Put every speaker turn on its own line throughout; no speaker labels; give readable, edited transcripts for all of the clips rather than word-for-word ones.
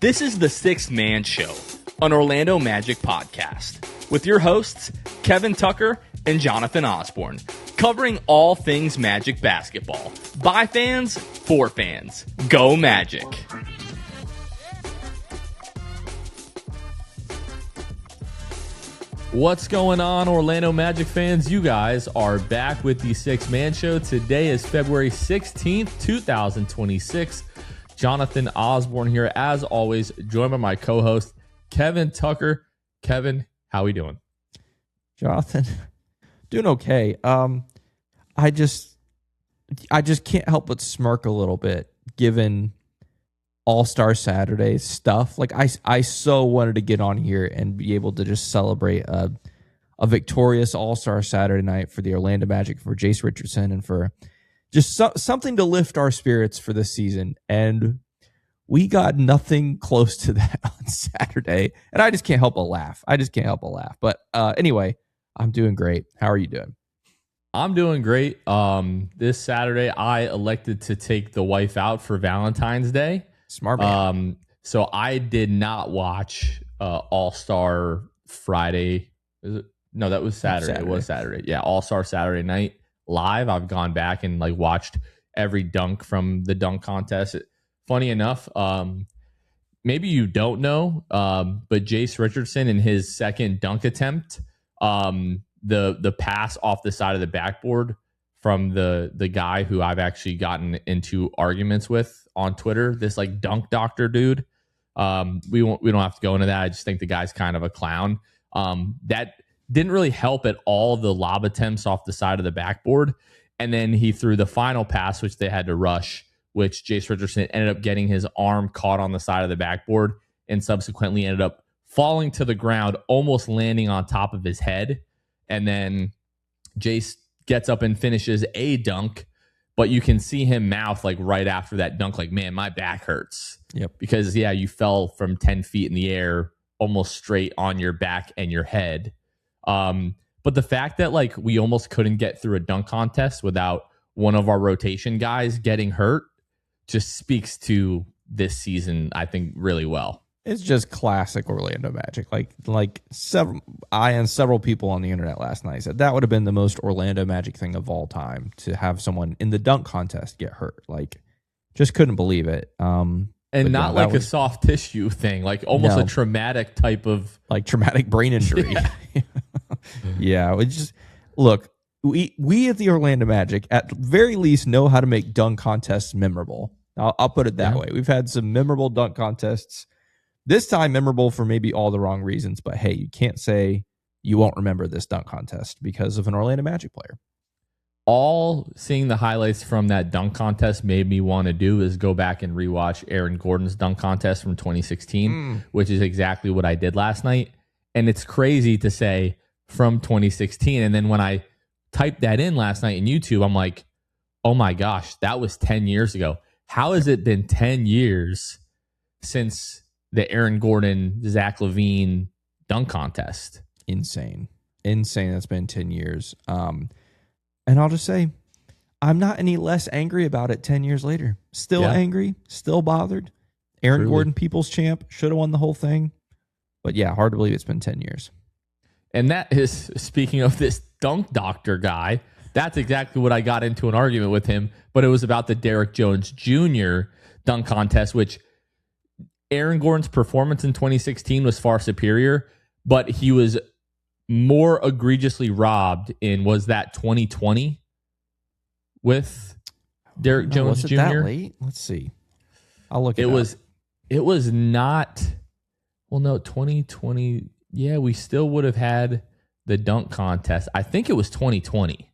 This is the Sixth Man Show, an Orlando Magic podcast, with your hosts, Kevin Tucker and Jonathan Osborne, covering all things Magic basketball. By fans, for fans. Go Magic!
What's going on, Orlando Magic fans? You guys are back with the Sixth Man Show. Today is February 16th, 2026. Jonathan Osborne here, as always, joined by my co-host, Kevin Tucker. Kevin, how we doing?
Jonathan, doing okay. I just can't help but smirk a little bit, given All-Star Saturday stuff. Like I so wanted to get on here and be able to just celebrate a victorious All-Star Saturday night for the Orlando Magic, for Jace Richardson, and for just something to lift our spirits for this season. And we got nothing close to that on Saturday. And I just can't help but laugh. But anyway, I'm doing great. How are you doing?
I'm doing great. This Saturday, I elected to take the wife out for Valentine's Day.
Smart man.
So I did not watch All-Star Friday. No, that was Saturday. It was Saturday. Yeah, All-Star Saturday night live. I've gone back and watched every dunk from the dunk contest. Funny enough, maybe you don't know, but Jace Richardson, in his second dunk attempt, the pass off the side of the backboard from the guy who I've actually gotten into arguments with on Twitter, this dunk doctor dude. We don't have to go into that. I just think the guy's kind of a clown. That didn't really help at all, the lob attempts off the side of the backboard. And then he threw the final pass, which they had to rush, which Jace Richardson ended up getting his arm caught on the side of the backboard and subsequently ended up falling to the ground, almost landing on top of his head. And then Jace gets up and finishes a dunk, but you can see him mouth right after that dunk, man, my back hurts.
Yep.
Because, yeah, you fell from 10 feet in the air, almost straight on your back and your head. But the fact that we almost couldn't get through a dunk contest without one of our rotation guys getting hurt just speaks to this season, I think, really well.
It's just classic Orlando Magic. Several people on the internet last night said that would have been the most Orlando Magic thing of all time, to have someone in the dunk contest get hurt. Just couldn't believe it.
And not a soft tissue thing, almost a traumatic type of
traumatic brain injury. Yeah, it just look. We at the Orlando Magic, at the very least, know how to make dunk contests memorable. I'll put it that way. We've had some memorable dunk contests. This time memorable for maybe all the wrong reasons, but hey, you can't say you won't remember this dunk contest because of an Orlando Magic player.
All seeing the highlights from that dunk contest made me want to do is go back and rewatch Aaron Gordon's dunk contest from 2016, which is exactly what I did last night. And it's crazy to say from 2016. And then when I typed that in last night in YouTube, I'm like, oh my gosh, that was 10 years ago. How has it been 10 years since the Aaron Gordon, Zach LaVine dunk contest?
Insane. That's been 10 years. And I'll just say, I'm not any less angry about it 10 years later. Still angry, still bothered. Aaron Gordon, People's Champ, should have won the whole thing. But yeah, hard to believe it's been 10 years.
And that is, speaking of this dunk doctor guy, that's exactly what I got into an argument with him. But it was about the Derrick Jones Jr. dunk contest, which Aaron Gordon's performance in 2016 was far superior, but he was more egregiously robbed in, was that 2020 with Derrick Jones
was
Jr.?
That late? Let's see. I'll look it up.
It was not. Well, no, 2020. Yeah, we still would have had the dunk contest. I think it was 2020.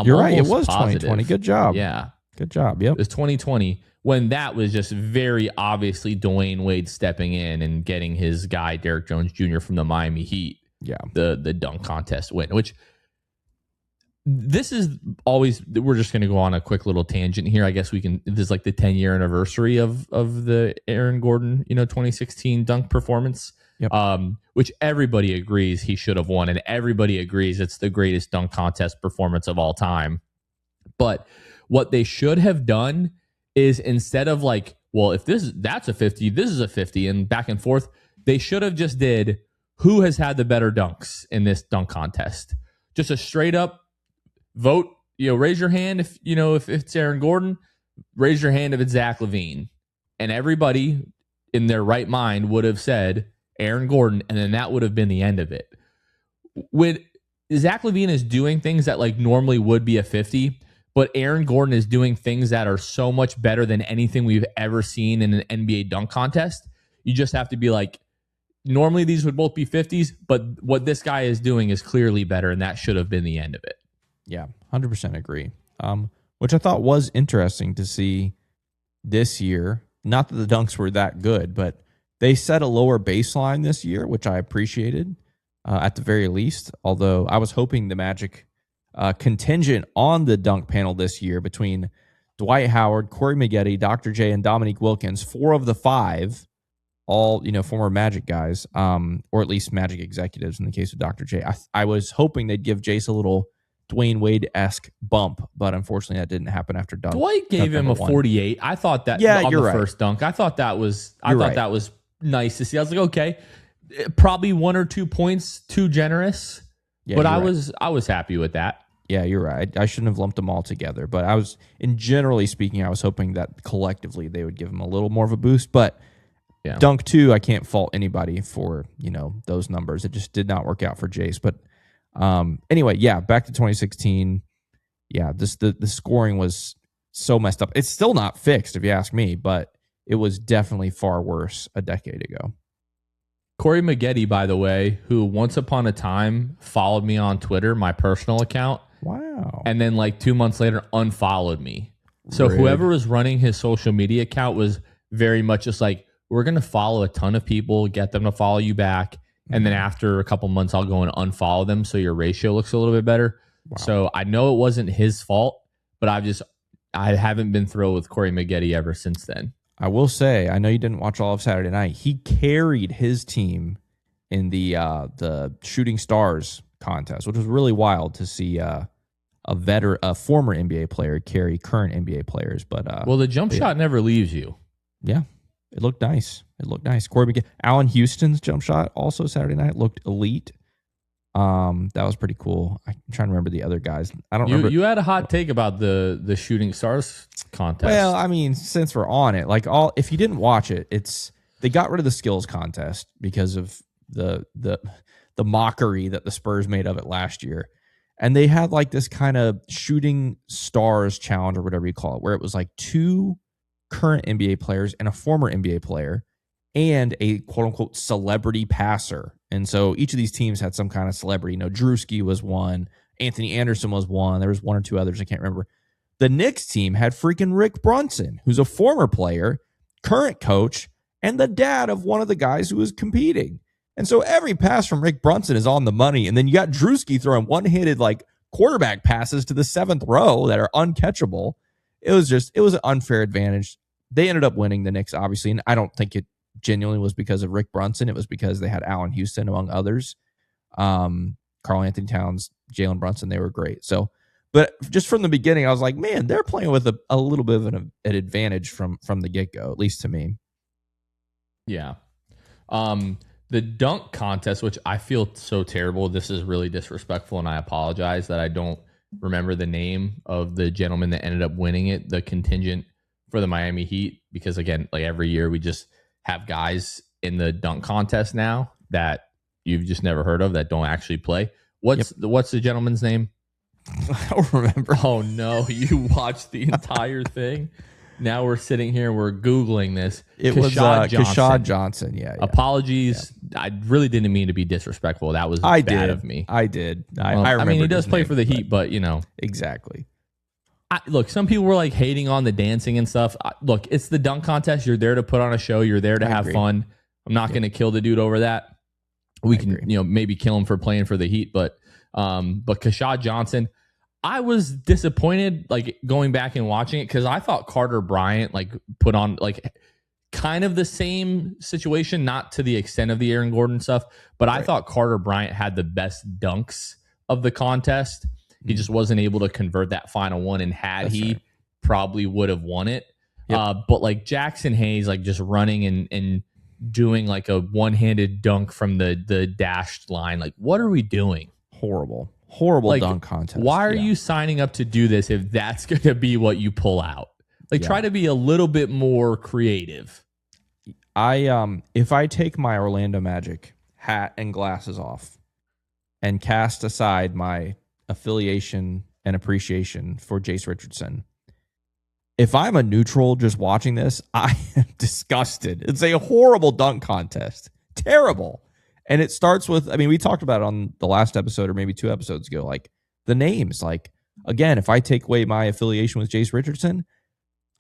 You're right. It was positive. 2020. Good job.
Yeah.
Good job. Yep.
It was 2020 when that was just very obviously Dwayne Wade stepping in and getting his guy, Derrick Jones Jr. from the Miami Heat.
Yeah.
The dunk contest win, which this is always, we're just going to go on a quick little tangent here. I guess we can, this is the 10-year anniversary of the Aaron Gordon, 2016 dunk performance.
Yep.
Which everybody agrees he should have won, and everybody agrees it's the greatest dunk contest performance of all time. But what they should have done is, instead of well, if that's a 50, this is a 50, and back and forth. They should have just did who has had the better dunks in this dunk contest. Just a straight up vote. Raise your hand if it's Aaron Gordon. Raise your hand if it's Zach LaVine. And everybody in their right mind would have said Aaron Gordon, and then that would have been the end of it. With Zach LaVine is doing things that like normally would be a 50, but Aaron Gordon is doing things that are so much better than anything we've ever seen in an NBA dunk contest. You just have to be like, normally these would both be 50s, but what this guy is doing is clearly better, and that should have been the end of it.
Yeah, 100% agree. Which I thought was interesting to see this year. Not that the dunks were that good, but they set a lower baseline this year, which I appreciated at the very least. Although I was hoping the Magic contingent on the dunk panel this year between Dwight Howard, Corey Maggette, Dr. J, and Dominique Wilkins, 4 of the 5, all former Magic guys, or at least Magic executives in the case of Dr. J. I was hoping they'd give Jace a little Dwayne Wade-esque bump, but unfortunately that didn't happen after dunk.
Dwight gave him a 48. I thought that on the first dunk. I thought that was nice to see. I was like, okay, probably 1 or 2 points too generous, but I was happy with that.
Yeah, you're right. I shouldn't have lumped them all together, but generally speaking, I was hoping that collectively they would give him a little more of a boost, but yeah. Dunk 2, I can't fault anybody for, those numbers. It just did not work out for Jace, but anyway, yeah, back to 2016. Yeah, the scoring was so messed up. It's still not fixed, if you ask me, but it was definitely far worse a decade ago.
Corey Maggette, by the way, who once upon a time followed me on Twitter, my personal account.
Wow.
And then like 2 months later unfollowed me. So whoever was running his social media account was very much just like, we're going to follow a ton of people, get them to follow you back. And then after a couple months, I'll go and unfollow them so your ratio looks a little bit better. Wow. So I know it wasn't his fault, but I haven't been thrilled with Corey Maggette ever since then.
I will say, I know you didn't watch all of Saturday night. He carried his team in the Shooting Stars contest, which was really wild to see a former NBA player carry current NBA players. But
the jump shot never leaves you.
Yeah. It looked nice. Corey McGee. Allen Houston's jump shot also Saturday night looked elite. That was pretty cool. I'm trying to remember the other guys. I don't remember.
You had a hot take about the Shooting Stars contest.
Well, I mean, since we're on it, if you didn't watch it, they got rid of the skills contest because of the mockery that the Spurs made of it last year. And they had like this kind of Shooting Stars challenge or whatever you call it, where it was like 2 current NBA players and a former NBA player and a quote unquote celebrity passer. And so each of these teams had some kind of celebrity. Drewski was one. Anthony Anderson was one. There was 1 or 2 others. I can't remember. The Knicks team had freaking Rick Brunson, who's a former player, current coach, and the dad of one of the guys who was competing. And so every pass from Rick Brunson is on the money. And then you got Drewski throwing one-handed quarterback passes to the 7th row that are uncatchable. It was an unfair advantage. They ended up winning, the Knicks, obviously, and I don't think it genuinely was because of Rick Brunson. It was because they had Allen Houston, among others. Karl Anthony Towns, Jalen Brunson, they were great. So, but just from the beginning, I was like, man, they're playing with a little bit of an advantage from the get-go, at least to me.
Yeah. The dunk contest, which I feel so terrible. This is really disrespectful, and I apologize that I don't remember the name of the gentleman that ended up winning it, the contingent for the Miami Heat, because again, every year we just have guys in the dunk contest now that you've just never heard of that don't actually play. What's the gentleman's name?
I don't remember.
Oh no, you watched the entire thing. Now we're sitting here, we're Googling this.
It was Kashad Johnson. Yeah.
Apologies. Yeah. I really didn't mean to be disrespectful. That was bad of me.
I did.
I remember. He does play for the Heat, but
Exactly.
Look, some people were hating on the dancing and stuff. Look, it's the dunk contest. You're there to put on a show. You're there to have fun. I'm not going to kill the dude over that. We can, maybe kill him for playing for the Heat, but Kashad Johnson, I was disappointed, going back and watching it, because I thought Carter Bryant put on kind of the same situation, not to the extent of the Aaron Gordon stuff, but I thought Carter Bryant had the best dunks of the contest. He just wasn't able to convert that final one, and he probably would have won it. But like Jackson Hayes, like just running and doing like a one-handed dunk from the dashed line. Like, what are we doing?
Horrible
Like,
dunk contest.
Why are you signing up to do this if that's going to be what you pull out? Like, try to be a little bit more creative.
If I take my Orlando Magic hat and glasses off and cast aside my affiliation and appreciation for Jace Richardson, if I'm a neutral just watching this, I am disgusted. It's a horrible dunk contest. Terrible. And it starts with, I mean, we talked about it on the last episode or maybe 2 episodes ago, like the names. Like, again, if I take away my affiliation with Jace Richardson,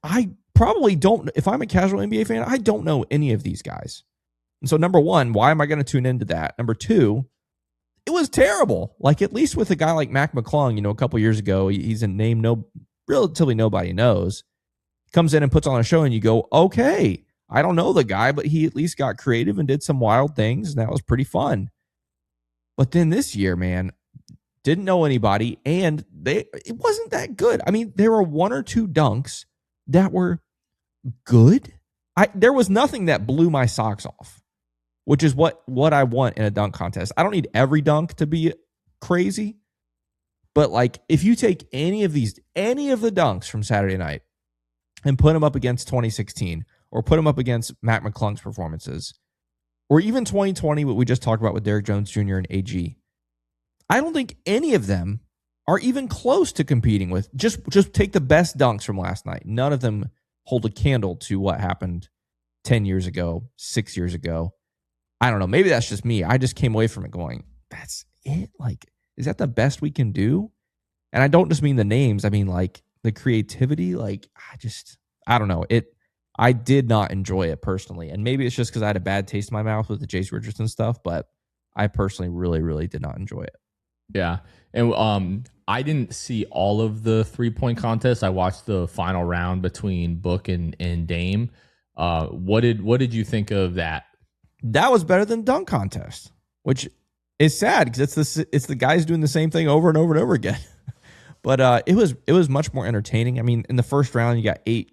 I probably don't, if I'm a casual NBA fan, I don't know any of these guys. And so, number one, why am I going to tune into that? Number two, it was terrible. Like, at least with a guy like Mac McClung, you know, a couple years ago, he's a name relatively nobody knows. Comes in and puts on a show and you go, okay, I don't know the guy, but he at least got creative and did some wild things, and that was pretty fun. But then this year, man, didn't know anybody, and it wasn't that good. I mean, there were 1 or 2 dunks that were good. There was nothing that blew my socks off, which is what I want in a dunk contest. I don't need every dunk to be crazy, but like if you take any of the dunks from Saturday night and put them up against 2016 or put them up against Matt McClung's performances or even 2020, what we just talked about with Derrick Jones Jr. and AG, I don't think any of them are even close to competing with. Just take the best dunks from last night. None of them hold a candle to what happened 10 years ago, 6 years ago. I don't know. Maybe that's just me. I just came away from it going, that's it? Like, is that the best we can do? And I don't just mean the names. I mean, like, the creativity. Like, I don't know. I did not enjoy it personally. And maybe it's just because I had a bad taste in my mouth with the Jace Richardson stuff, but I personally really, really did not enjoy it.
Yeah. And I didn't see all of the 3-point contests. I watched the final round between Book and Dame. What did you think of that?
That was better than dunk contest, which is sad because it's the guys doing the same thing over and over and over again. But it was much more entertaining. I mean, in the first round, you got eight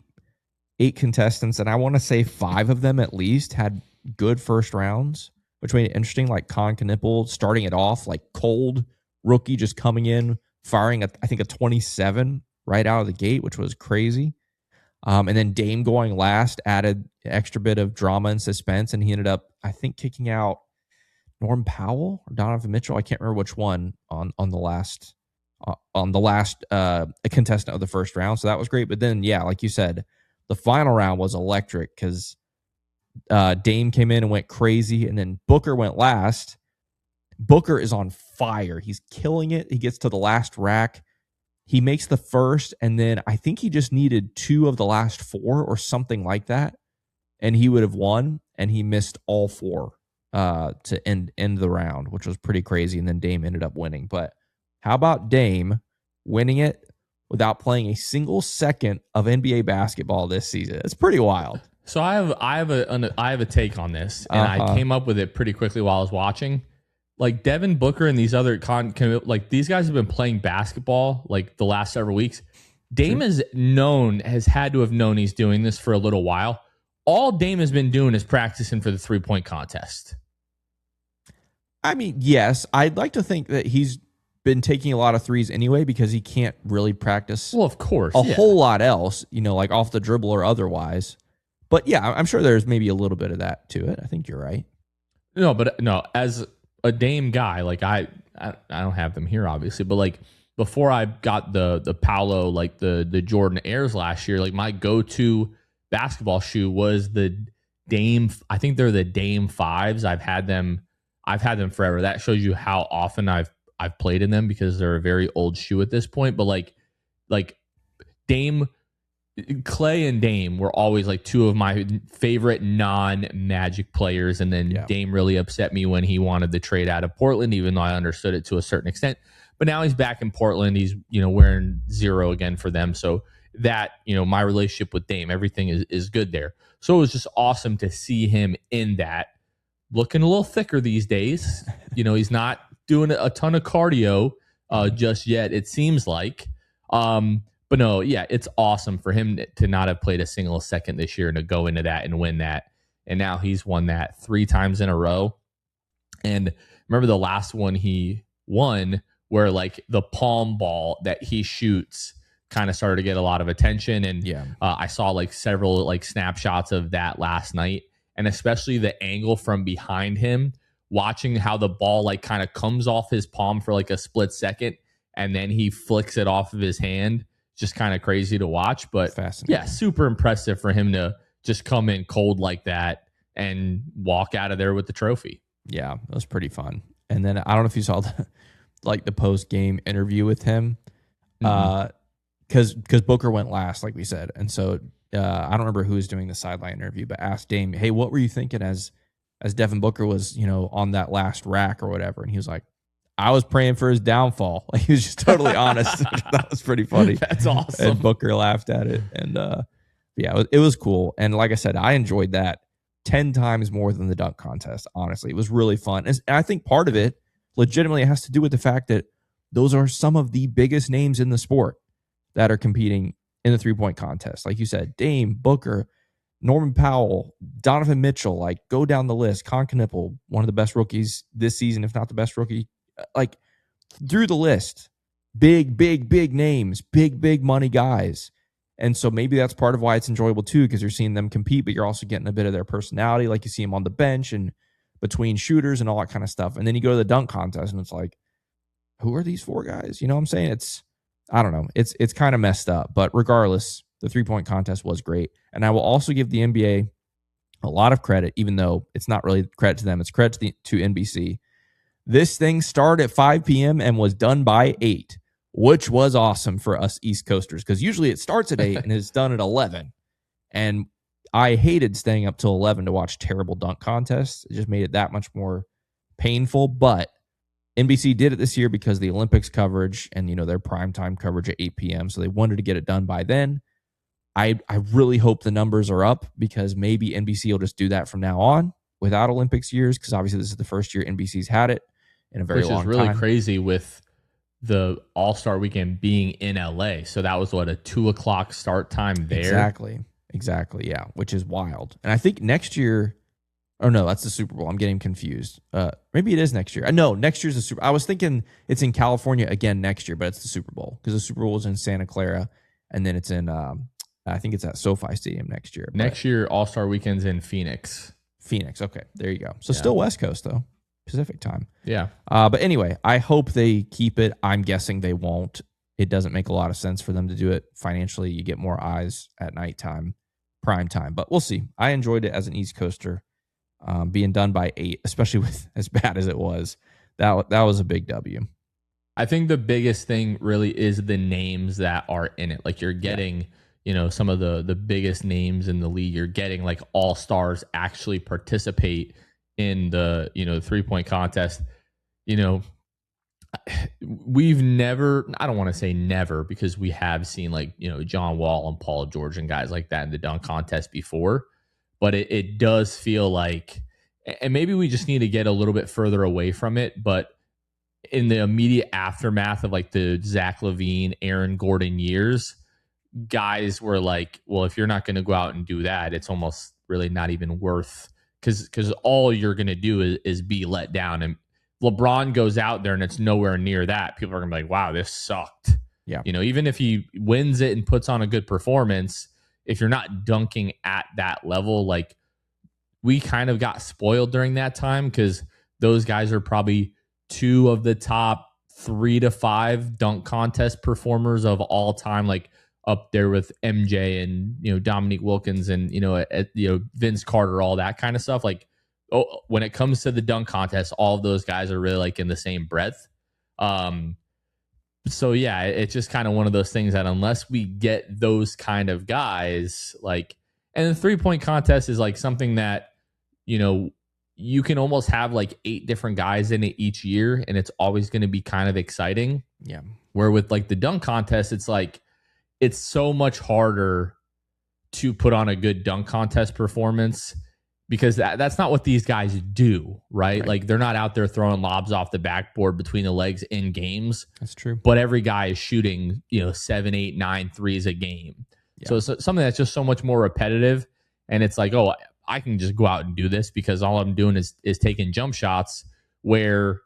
contestants, and I want to say 5 of them at least had good first rounds, which made it interesting. Like Con Knipple starting it off like cold, rookie just coming in, firing I think a 27 right out of the gate, which was crazy. And then Dame going last added an extra bit of drama and suspense, and he ended up, I think, kicking out Norm Powell or Donovan Mitchell. I can't remember which one on the last contestant of the first round. So that was great. But then, yeah, like you said, the final round was electric because Dame came in and went crazy, and then Booker went last. Booker is on fire. He's killing it. He gets to the last rack. He makes the first, and then I think he just needed 2 of the last 4 or something like that, and he would have won, and he missed all 4 to end the round, which was pretty crazy, and then Dame ended up winning. But how about Dame winning it without playing a single second of NBA basketball this season? It's pretty wild.
So I have a take on this, and I came up with it pretty quickly while I was watching. Like Devin Booker and these other like these guys have been playing basketball like the last several weeks. Dame has had to have known he's doing this for a little while. All Dame has been doing is practicing for the 3-point contest.
I mean, yes, I'd like to think that he's been taking a lot of threes anyway because he can't really practice.
Well, of course,
a whole lot else, like off the dribble or otherwise. But yeah, I'm sure there's maybe a little bit of that to it. I think you're right.
No, as a Dame guy, like I don't have them here obviously, but like before I got the Paolo, like the Jordan Airs last year, like my go-to basketball shoe was the Dame. I think they're the Dame 5s. I've had them forever. That shows you how often I've played in them because they're a very old shoe at this point. But like Dame, Clay and Dame were always like 2 of my favorite non-Magic players. And then Dame really upset me when he wanted the trade out of Portland, even though I understood it to a certain extent. But now he's back in Portland. He's, wearing 0 again for them. So that, my relationship with Dame, everything is good there. So it was just awesome to see him in that, looking a little thicker these days. He's not doing a ton of cardio just yet, it seems like. But no, yeah, it's awesome for him to not have played a single second this year and to go into that and win that. And now he's won that 3 times in a row. And remember the last one he won where like the palm ball that he shoots kind of started to get a lot of attention. And I saw like several like snapshots of that last night, and especially the angle from behind him, watching how the ball like kind of comes off his palm for like a split second and then he flicks it off of his hand. Just kind of crazy to watch, but yeah, super impressive for him to just come in cold like that and walk out of there with the trophy.
Yeah, it was pretty fun. And then I don't know if you saw the post game interview with him, because Booker went last, like we said, and so I don't remember who was doing the sideline interview, but asked Dame, "Hey, what were you thinking as Devin Booker was, on that last rack or whatever?" And he was like, "I was praying for his downfall." Like, he was just totally honest. That was pretty funny.
That's awesome.
And Booker laughed at it, and yeah, it was cool. And like I said, I enjoyed that 10 times more than the dunk contest. Honestly, it was really fun, and I think part of it legitimately has to do with the fact that those are some of the biggest names in the sport that are competing in the 3-point contest. Like you said, Dame, Booker, Norman Powell, Donovan Mitchell, like go down the list. Con Knippel, one of the best rookies this season, if not the best rookie. Like through the list, big names, big money guys. And so maybe that's part of why it's enjoyable too, because you're seeing them compete, but you're also getting a bit of their personality. Like you see them on the bench and between shooters and all that kind of stuff. And then you go to the dunk contest and it's like, who are these 4 guys? You know what I'm saying? I don't know. It's kind of messed up, but regardless, the 3-point contest was great. And I will also give the NBA a lot of credit, even though it's not really credit to them. It's credit to NBC. This thing started at 5 p.m. and was done by 8, which was awesome for us East Coasters, because usually it starts at 8 and is done at 11. And I hated staying up till 11 to watch terrible dunk contests. It just made it that much more painful. But NBC did it this year because of the Olympics coverage and, their primetime coverage at 8 p.m. So they wanted to get it done by then. I really hope the numbers are up, because maybe NBC will just do that from now on without Olympics years, because obviously this is the first year NBC's had it in a very long time.
Which is really crazy with the All-Star weekend being in LA. So that was a 2:00 start time there.
Exactly. Yeah. Which is wild. And I think next year, oh no, that's the Super Bowl. I'm getting confused. Maybe it is next year. No, next year's the Super. I was thinking it's in California again next year, but it's the Super Bowl, because the Super Bowl is in Santa Clara, and then it's in I think it's at SoFi Stadium next year.
Next year, All-Star weekend's in Phoenix.
Okay, there you go. So still West Coast though, Pacific time.
Yeah.
But anyway, I hope they keep it. I'm guessing they won't. It doesn't make a lot of sense for them to do it financially. You get more eyes at nighttime, prime time. But we'll see. I enjoyed it as an East Coaster. Being done by 8, especially with as bad as it was, that was a big W.
I think the biggest thing really is the names that are in it. Like you're getting, some of the biggest names in the league. You're getting like all-stars actually participate in the, 3-point contest. We've never, I don't want to say never, because we have seen like, John Wall and Paul George and guys like that in the dunk contest before. But it does feel like, and maybe we just need to get a little bit further away from it, but in the immediate aftermath of like the Zach LaVine, Aaron Gordon years, guys were like, well, if you're not going to go out and do that, it's almost really not even worth, because all you're going to do is be let down. And LeBron goes out there and it's nowhere near that. People are going to be like, wow, this sucked.
Yeah.
Even if he wins it and puts on a good performance, if you're not dunking at that level, like we kind of got spoiled during that time, because those guys are probably 2 of the top 3 to 5 dunk contest performers of all time, like up there with MJ and, Dominique Wilkins and, Vince Carter, all that kind of stuff. Like, when it comes to the dunk contest, all of those guys are really like in the same breadth. So yeah, it's just kind of one of those things that unless we get those kind of guys, like, and the 3-point contest is like something that, you can almost have like 8 different guys in it each year, and it's always going to be kind of exciting.
Yeah.
Where with like the dunk contest, it's like, it's so much harder to put on a good dunk contest performance because that's not what these guys do, right? Like they're not out there throwing lobs off the backboard between the legs in games.
That's true.
But every guy is shooting, 7, 8, 9 threes a game. Yeah. So it's something that's just so much more repetitive. And it's like, oh, I can just go out and do this because all I'm doing is taking jump shots, where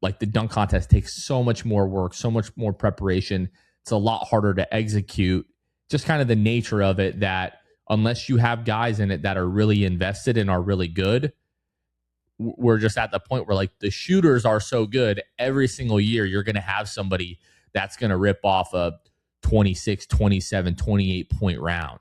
like the dunk contest takes so much more work, so much more preparation. It's a lot harder to execute. Just kind of the nature of it, that unless you have guys in it that are really invested and are really good, we're just at the point where like the shooters are so good every single year, you're going to have somebody that's going to rip off a 26, 27, 28 point round.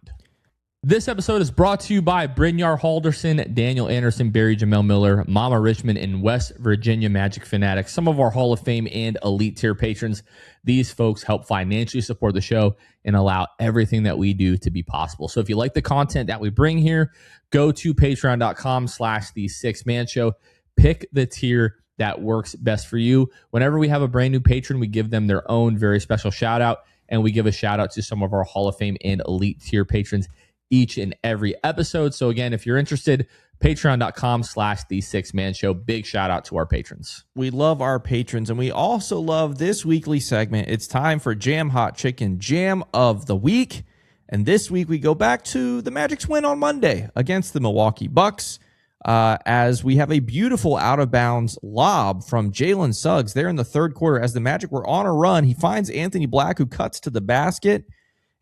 This episode is brought to you by Brynjar Halderson, Daniel Anderson, Barry Jamel Miller, Mama Richmond, and West Virginia Magic Fanatics, some of our Hall of Fame and elite tier patrons. These folks help financially support the show and allow everything that we do to be possible. So if you like the content that we bring here, go to patreon.com/the Six Man Show. Pick the tier that works best for you. Whenever we have a brand new patron, we give them their own very special shout out, and we give a shout out to some of our Hall of Fame and elite tier patrons each and every episode. So again, if you're interested, patreon.com/the Six Man Show. Big shout out to our patrons.
We love our patrons, and we also love this weekly segment. It's time for Jam Hot Chicken Jam of the Week. And this week we go back to the Magic's win on Monday against the Milwaukee Bucks, as we have a beautiful out-of-bounds lob from Jalen Suggs there in the third quarter. As the Magic were on a run, he finds Anthony Black, who cuts to the basket,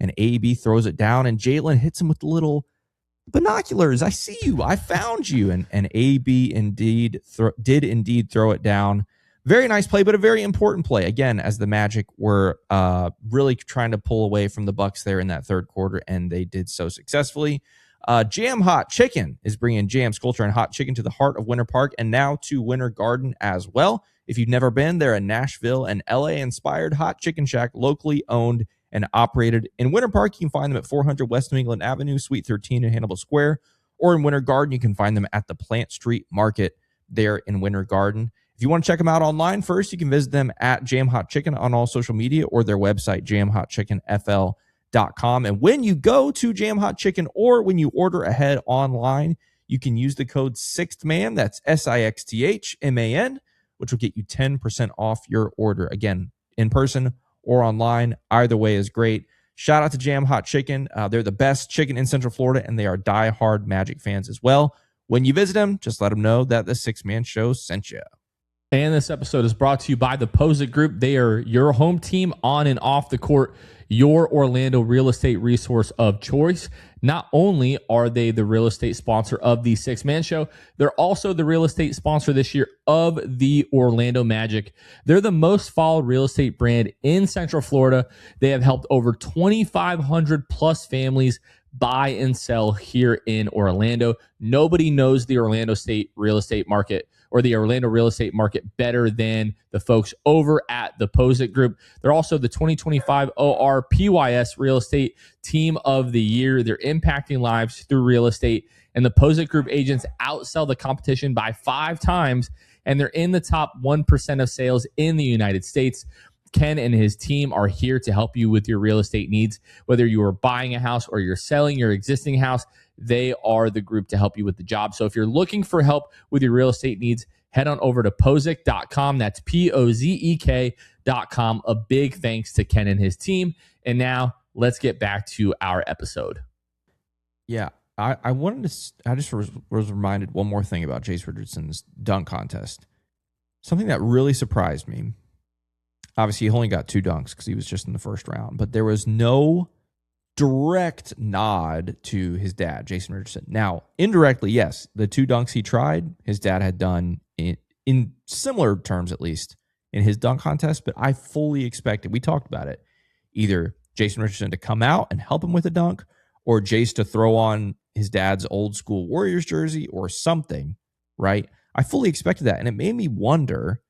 and AB throws it down, and Jalen hits him with the little binoculars. I see you. I found you. And AB did indeed throw it down. Very nice play, but a very important play. Again, as the Magic were really trying to pull away from the Bucks there in that third quarter, and they did so successfully. Jam Hot Chicken is bringing jams, culture, and hot chicken to the heart of Winter Park and now to Winter Garden as well. If you've never been, they're a Nashville and LA-inspired hot chicken shack, locally owned and operated in Winter Park. You can find them at 400 West New England Avenue, Suite 13 in Hannibal Square, or in Winter Garden. You can find them at the Plant Street Market there in Winter Garden. If you want to check them out online, first you can visit them at Jam Hot Chicken on all social media, or their website, jamhotchickenfl.com. And when you go to Jam Hot Chicken, or when you order ahead online, you can use the code SIXTHMAN, that's SIXTHMAN, which will get you 10% off your order. Again, in person or online, either way is great. Shout out to Jam Hot Chicken. They're the best chicken in Central Florida, and they are diehard Magic fans as well. When you visit them, just let them know that the Six Man Show sent you.
And this episode is brought to you by the Posit Group. They are your home team on and off the court, your Orlando real estate resource of choice. Not only are they the real estate sponsor of the Six Man Show, they're also the real estate sponsor this year of the Orlando Magic. They're the most followed real estate brand in Central Florida. They have helped over 2,500 plus families buy and sell here in Orlando. Nobody knows the Orlando State real estate market, or the Orlando real estate market, better than the folks over at the Posit Group. They're also the 2025 ORPYS Real Estate Team of the Year. They're impacting lives through real estate, and the Posit Group agents outsell the competition by 5 times, and they're in the top 1% of sales in the United States. Ken and his team are here to help you with your real estate needs. Whether you are buying a house or you're selling your existing house, they are the group to help you with the job. So if you're looking for help with your real estate needs, head on over to Pozek.com. That's POZEK.com. A big thanks to Ken and his team. And now let's get back to our episode.
Yeah, I just was reminded one more thing about Jace Richardson's dunk contest. Something that really surprised me. Obviously, he only got 2 dunks because he was just in the first round, but there was no direct nod to his dad, Jason Richardson. Now, indirectly, yes, the 2 dunks he tried, his dad had done in similar terms, at least, in his dunk contest, but I fully expected, we talked about it, either Jason Richardson to come out and help him with a dunk, or Jace to throw on his dad's old school Warriors jersey or something, right? I fully expected that, and it made me wonder,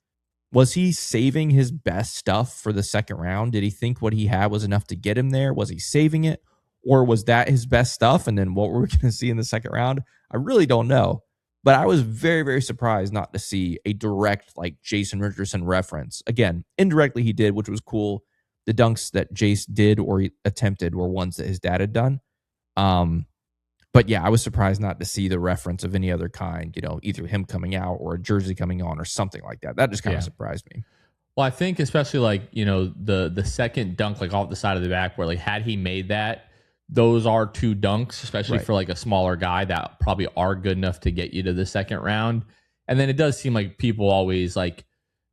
was he saving his best stuff for the second round? Did he think what he had was enough to get him there? Was he saving it? Or was that his best stuff? And then what were we going to see in the second round? I really don't know. But I was very, very surprised not to see a direct, like, Jason Richardson reference. Again, indirectly he did, which was cool. The dunks that Jace did or he attempted were ones that his dad had done. But yeah, I was surprised not to see the reference of any other kind, either him coming out or a jersey coming on or something like that. That just kind of surprised me.
Well, I think especially like, the second dunk, like off the side of the back where like had he made that, those are 2 dunks, especially for like a smaller guy that probably are good enough to get you to the second round. And then it does seem like people always like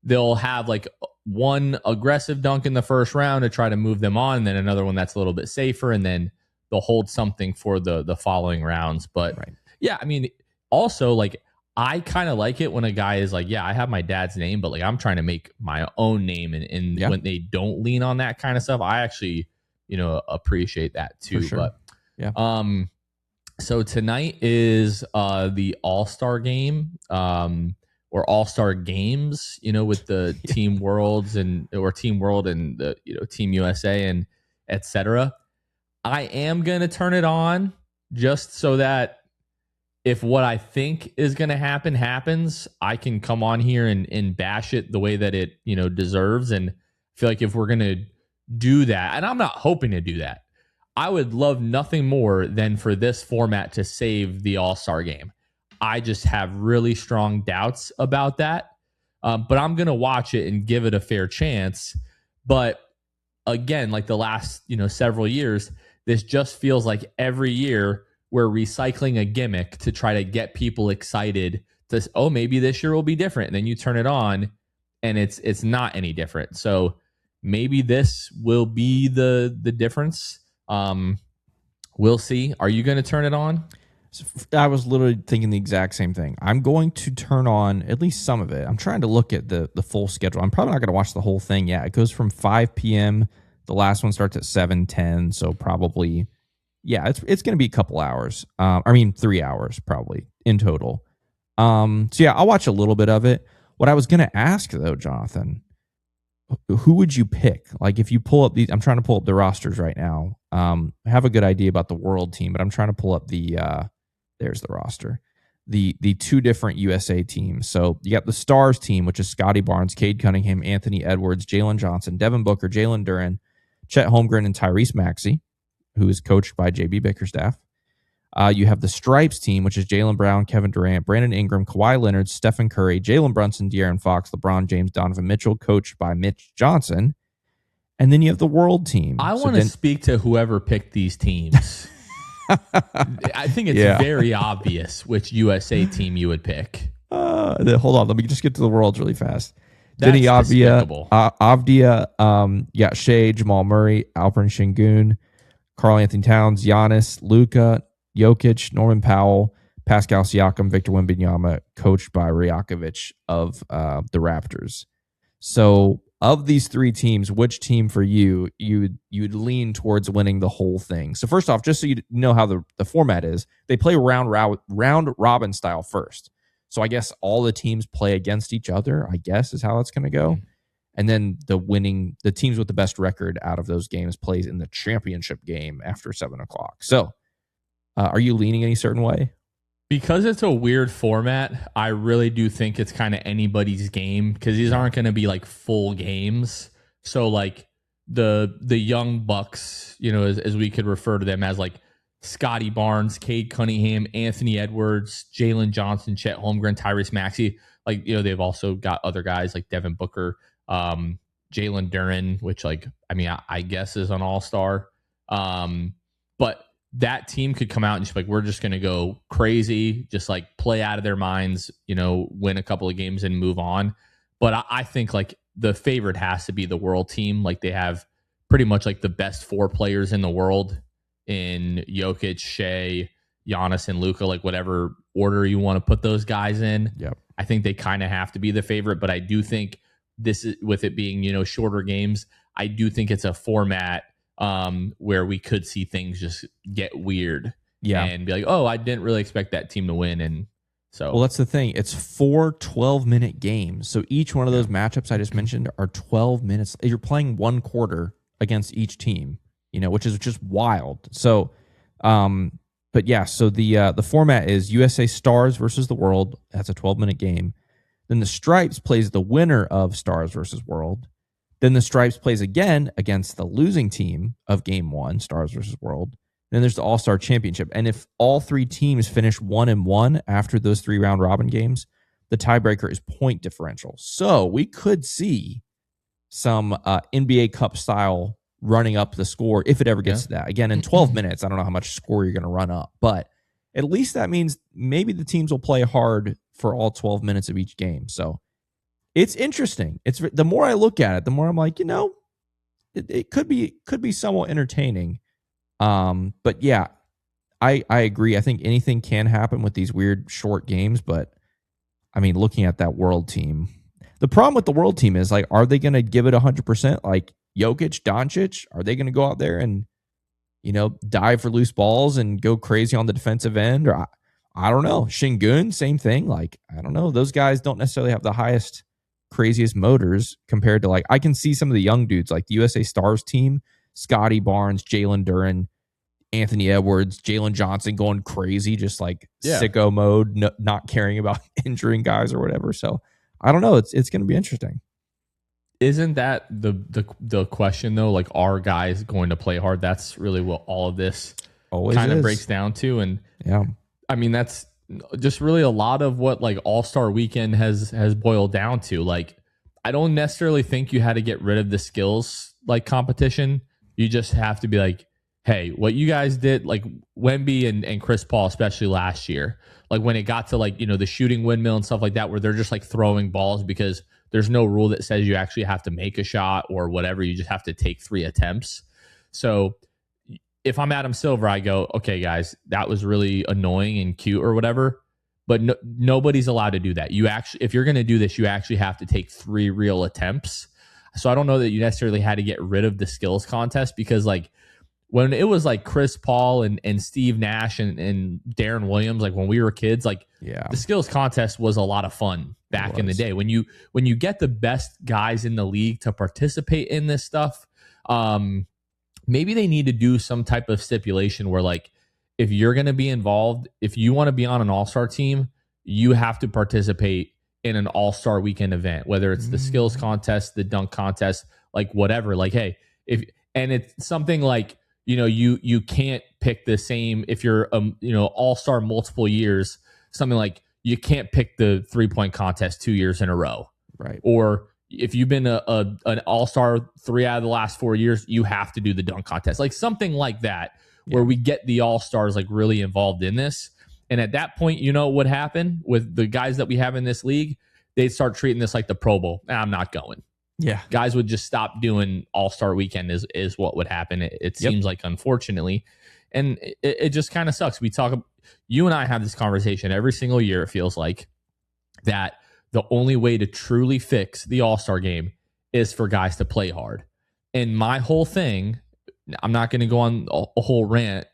they'll have like one aggressive dunk in the first round to try to move them on, and then another one that's a little bit safer, and then they'll hold something for the following rounds. But yeah, I mean, also like I kind of like it when a guy is like, yeah, I have my dad's name, but like I'm trying to make my own name, and when they don't lean on that kind of stuff, I actually appreciate that too.
Sure.
But so tonight is the All-Star game, or All-Star games, with the Team Worlds or Team World and the Team USA and etc. I am gonna turn it on just so that if what I think is gonna happen happens, I can come on here and bash it the way that it deserves. And I feel like if we're gonna do that, and I'm not hoping to do that, I would love nothing more than for this format to save the All-Star game. I just have really strong doubts about that. But I'm going to watch it and give it a fair chance. But again, like the last, several years, this just feels like every year we're recycling a gimmick to try to get people excited to, oh, maybe this year will be different. And then you turn it on and it's not any different. So maybe this will be the difference. We'll see. Are you going to turn it on?
I was literally thinking the exact same thing. I'm going to turn on at least some of it. I'm trying to look at the full schedule. I'm probably not going to watch the whole thing. Yeah, it goes from 5 p.m. The last one starts at 7:10. So probably, it's going to be a couple hours. 3 hours probably in total. So yeah, I'll watch a little bit of it. What I was going to ask though, Jonathan, who would you pick? Like if you pull up these, I'm trying to pull up the rosters right now. I have a good idea about the world team, but I'm trying to pull up there's the roster, the 2 different USA teams. So you got the Stars team, which is Scotty Barnes, Cade Cunningham, Anthony Edwards, Jalen Johnson, Devin Booker, Jalen Duren, Chet Holmgren, and Tyrese Maxey, who is coached by JB Bickerstaff. You have the Stripes team, which is Jaylen Brown, Kevin Durant, Brandon Ingram, Kawhi Leonard, Stephen Curry, Jalen Brunson, De'Aaron Fox, LeBron James, Donovan Mitchell, coached by Mitch Johnson. And then you have the world team.
I want to speak to whoever picked these teams. I think it's very obvious which USA team you would pick.
Hold on. Let me just get to the worlds really fast.
That's
Vinny
despicable.
Avdia, Shea, Jamal Murray, Alperen Şengün, Karl Anthony Towns, Giannis, Luka, Jokic, Norman Powell, Pascal Siakam, Victor Wembanyama, coached by Rajakovic of the Raptors. So of these 3 teams, which team for you'd lean towards winning the whole thing? So first off, just so you know how the format is, they play round robin style first. So I guess all the teams play against each other, I guess is how it's going to go. And then the teams with the best record out of those games plays in the championship game after 7:00. So are you leaning any certain way?
Because it's a weird format, I really do think it's kind of anybody's game because these aren't going to be like full games. So like the young bucks, as we could refer to them as like Scotty Barnes, Cade Cunningham, Anthony Edwards, Jalen Johnson, Chet Holmgren, Tyrese Maxey. Like, they've also got other guys like Devin Booker, Jalen Duren, which I guess is an all-star. But that team could come out and just like, we're just going to go crazy, just like play out of their minds, win a couple of games and move on. But I think like the favorite has to be the world team. Like they have pretty much like the best 4 players in the world in Jokic, Shea, Giannis, and Luka, like whatever order you want to put those guys in.
Yep.
I think they kind of have to be the favorite, but I do think this is, with it being, shorter games, I do think it's a format where we could see things just get weird and be like, oh, I didn't really expect that team to win. And so,
well, that's the thing. It's 4 12-minute games. So each one of those matchups I just mentioned are 12 minutes. You're playing 1 quarter against each team, which is just wild. So, but yeah, so the format is USA Stars versus the World. That's a 12-minute game. Then the Stripes plays the winner of Stars versus World. Then the Stripes plays again against the losing team of Game 1, Stars versus World. then there's the All-Star Championship. And if all three teams finish 1-1 after those 3 round robin games, the tiebreaker is point differential. So we could see some NBA Cup style running up the score if it ever gets to that. Again, in 12 minutes, I don't know how much score you're going to run up, but at least that means maybe the teams will play hard for all 12 minutes of each game. So it's interesting. It's the more I look at it, the more I'm like, it could be somewhat entertaining. But yeah, I agree. I think anything can happen with these weird short games, but I mean, looking at that world team, the problem with the world team is like, are they going to give it 100%? Like Jokic, Doncic, are they going to go out there and, dive for loose balls and go crazy on the defensive end? Or I don't know. Şengün, same thing. Like, I don't know. Those guys don't necessarily have the highest, craziest motors compared to, like, I can see some of the young dudes like the USA Stars team, Scotty Barnes, Jalen Duren, Anthony Edwards, Jalen Johnson going crazy, just like sicko mode, not caring about injuring guys or whatever. So I don't know. It's going to be interesting.
Isn't that the question though? Like, are guys going to play hard? That's really what all of this kind of breaks down to. And
yeah,
I mean, that's just really a lot of what like All-Star Weekend has boiled down to. Like, I don't necessarily think you had to get rid of the skills like competition. You just have to be like, hey, what you guys did, like Wemby and Chris Paul, especially last year, like when it got to like, the shooting windmill and stuff like that, where they're just like throwing balls because there's no rule that says you actually have to make a shot or whatever. You just have to take 3 attempts. So if I'm Adam Silver, I go, okay, guys, that was really annoying and cute or whatever, but nobody's allowed to do that. You actually, if you're going to do this, you actually have to take 3 real attempts. So I don't know that you necessarily had to get rid of the skills contest, because like when it was like Chris Paul and Steve Nash and Darren Williams, like when we were kids, like the skills contest was a lot of fun back in the day. When you get the best guys in the league to participate in this stuff, maybe they need to do some type of stipulation where, like, if you're going to be involved, if you want to be on an all-star team, you have to participate in an all-star weekend event, whether it's the skills contest, the dunk contest, like whatever. Like, hey, and it's something like, you can't pick the same if you're all-star multiple years, something like you can't pick the 3-point contest 2 years in a row.
Right.
Or if you've been an all-star 3 out of the last 4 years, you have to do the dunk contest. Like something like that, where we get the all-stars like really involved in this. And at that point, what would happen with the guys that we have in this league? They'd start treating this like the Pro Bowl. I'm not going.
Yeah.
Guys would just stop doing All-Star Weekend is what would happen. It seems like, unfortunately. And it just kind of sucks. You and I have this conversation every single year, it feels like, that the only way to truly fix the All-Star game is for guys to play hard. And my whole thing, I'm not going to go on a whole rant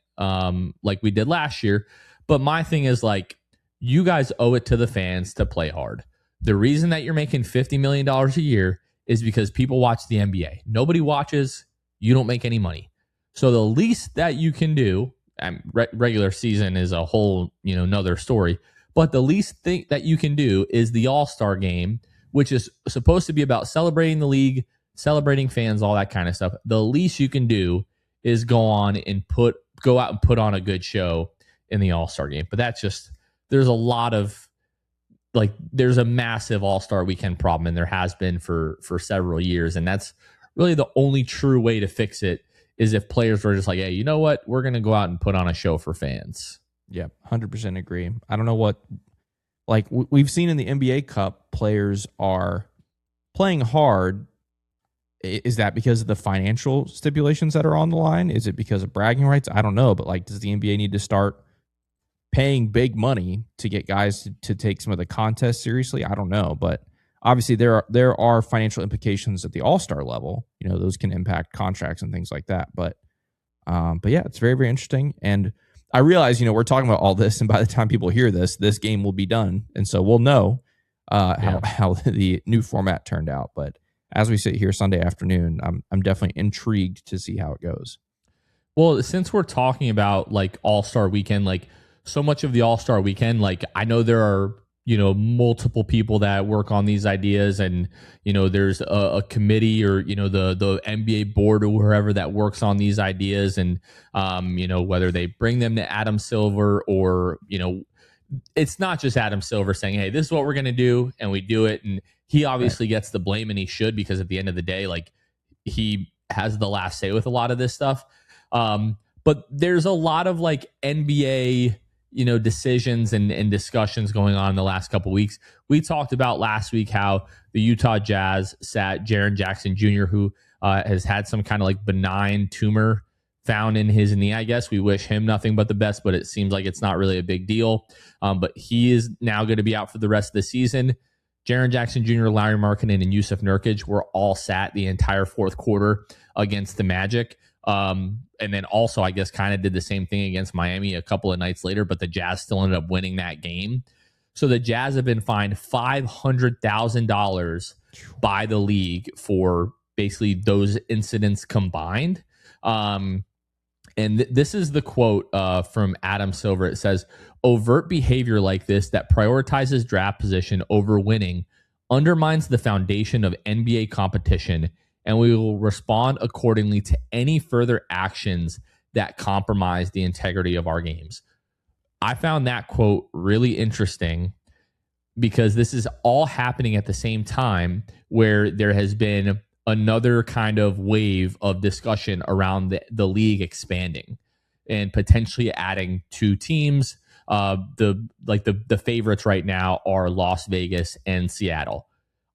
like we did last year, but my thing is like, you guys owe it to the fans to play hard. The reason that you're making $50 million a year is because people watch the NBA. Nobody watches, you don't make any money. So the least that you can do, and regular season is a whole, another story, but the least thing that you can do is the All-Star game, which is supposed to be about celebrating the league, celebrating fans, all that kind of stuff. The least you can do is go out and put on a good show in the All-Star game. But that's just, there's a massive All-Star weekend problem, and there has been for several years. And that's really the only true way to fix it, is if players were just like, hey, you know what? We're going to go out and put on a show for fans.
Yeah, 100% agree. I don't know what, like we've seen in the NBA Cup, players are playing hard. Is that because of the financial stipulations that are on the line? Is it because of bragging rights? I don't know. But like, does the NBA need to start paying big money to get guys to take some of the contests seriously? I don't know. But obviously there are financial implications at the All-Star level. Those can impact contracts and things like that. But yeah, it's very, very interesting. And I realize, we're talking about all this, and by the time people hear this game will be done. And so we'll know how the new format turned out. But as we sit here Sunday afternoon, I'm definitely intrigued to see how it goes.
Well, since we're talking about like All-Star weekend, like so much of the All-Star weekend, like I know there are multiple people that work on these ideas, and there's a committee, or the NBA board or wherever that works on these ideas, and whether they bring them to Adam Silver, or it's not just Adam Silver saying, hey, this is what we're going to do, and we do it, and he obviously gets the blame, and he should, because at the end of the day, like, he has the last say with a lot of this stuff. But there's a lot of like NBA decisions and discussions going on in the last couple of weeks. We talked about last week how the Utah Jazz sat Jaren Jackson Jr., who has had some kind of like benign tumor found in his knee, I guess. We wish him nothing but the best, but it seems like it's not really a big deal. But he is now going to be out for the rest of the season. Jaren Jackson Jr., Lauri Markkanen, and Yusuf Nurkic were all sat the entire fourth quarter against the Magic. And then also, I guess, kind of did the same thing against Miami a couple of nights later, but the Jazz still ended up winning that game. So the Jazz have been fined $500,000 by the league for basically those incidents combined. And this is the quote from Adam Silver. It says, overt behavior like this that prioritizes draft position over winning undermines the foundation of NBA competition, and we will respond accordingly to any further actions that compromise the integrity of our games. I found that quote really interesting, because this is all happening at the same time where there has been another kind of wave of discussion around the league expanding and potentially adding 2 teams. The favorites right now are Las Vegas and Seattle.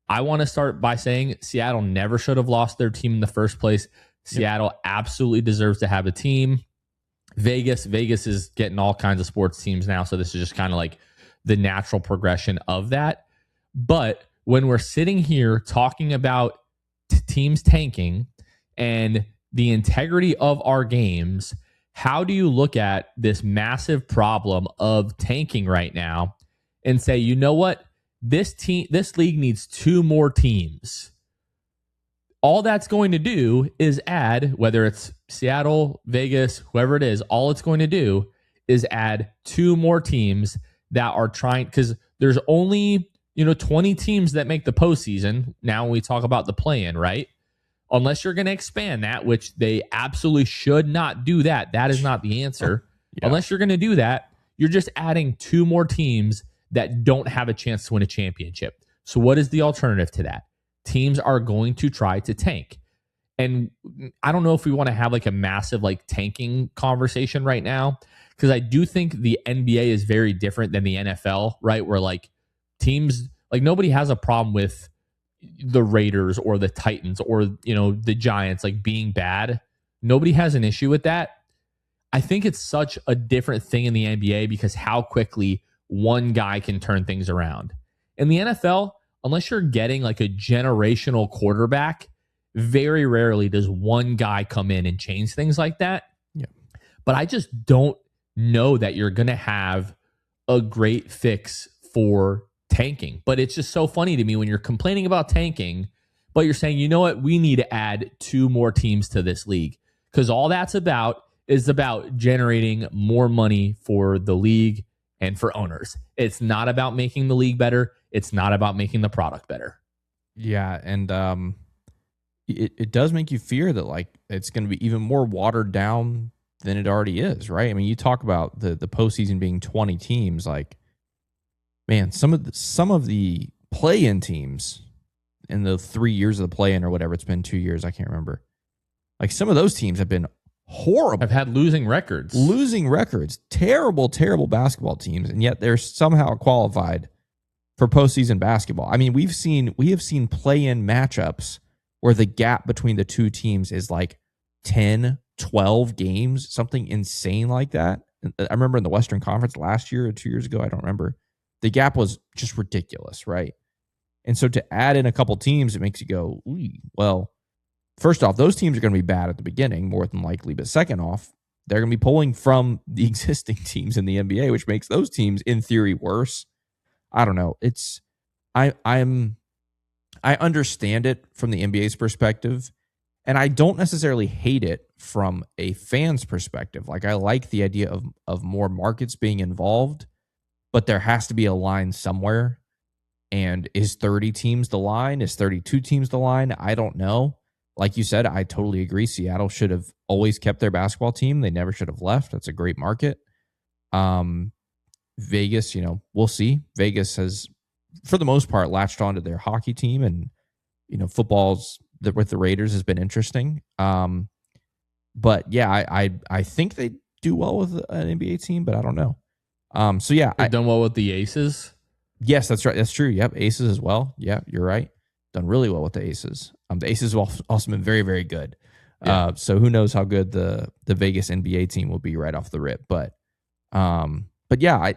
I want to start by saying Seattle never should have lost their team in the first place. Seattle absolutely deserves to have a team. Vegas is getting all kinds of sports teams now, so this is just kind of like the natural progression of that. But when we're sitting here talking about teams tanking and the integrity of our games, how do you look at this massive problem of tanking right now and say, you know what? This league needs 2 more teams. All that's going to do is add, whether it's Seattle, Vegas, whoever it is, all it's going to do is add 2 more teams that are trying, because there's only 20 teams that make the postseason. Now when we talk about the play-in, right? Unless you're going to expand that, which they absolutely should not do that. That is not the answer. Yeah. Unless you're going to do that, you're just adding 2 more teams that don't have a chance to win a championship. So what is the alternative to that? Teams are going to try to tank. And I don't know if we want to have like a massive like tanking conversation right now, because I do think the NBA is very different than the NFL, right? Where like teams, like nobody has a problem with the Raiders or the Titans or, the Giants like being bad. Nobody has an issue with that. I think it's such a different thing in the NBA because how quickly one guy can turn things around. In the NFL, unless you're getting like a generational quarterback, very rarely does one guy come in and change things like that. Yeah. But I just don't know that you're going to have a great fix for tanking. But it's just so funny to me when you're complaining about tanking, but you're saying, you know what, we need to add 2 more teams to this league, because all that's about is about generating more money for the league and for owners. It's not about making the league better. It's not about making the product better.
Yeah, and it does make you fear that like it's going to be even more watered down than it already is, right? I mean, you talk about the postseason being 20 teams. Like, man, some of the play-in teams in the 3 years of the play-in or whatever, it's been 2 years, I can't remember. Like some of those teams have been horrible.
Have had losing records.
Terrible basketball teams, and yet they're somehow qualified for postseason basketball. I mean, we have seen play-in matchups where the gap between the 2 teams is like 10, 12 games, something insane like that. I remember in the Western Conference last year or 2 years ago, I don't remember. The gap was just ridiculous, right? And so to add in a couple teams, it makes you go, ooh, well, first off, those teams are going to be bad at the beginning, more than likely. But second off, they're going to be pulling from the existing teams in the NBA, which makes those teams, in theory, worse. I don't know. I understand it from the NBA's perspective, and I don't necessarily hate it from a fan's perspective. Like, I like the idea of more markets being involved, but there has to be a line somewhere. And is 30 teams the line? Is 32 teams the line? I don't know. Like you said, I totally agree. Seattle should have always kept their basketball team. They never should have left. That's a great market. Vegas, we'll see. Vegas has, for the most part, latched onto their hockey team, and football's with the Raiders has been interesting. But yeah, I think they do well with an NBA team, but I don't know. So yeah,
They've done well with the Aces.
Yes, that's right. That's true. Yep, Aces as well. Yeah, you're right. Done really well with the Aces. The Aces have also been very, very good. Yeah. So who knows how good the Vegas NBA team will be right off the rip. But yeah,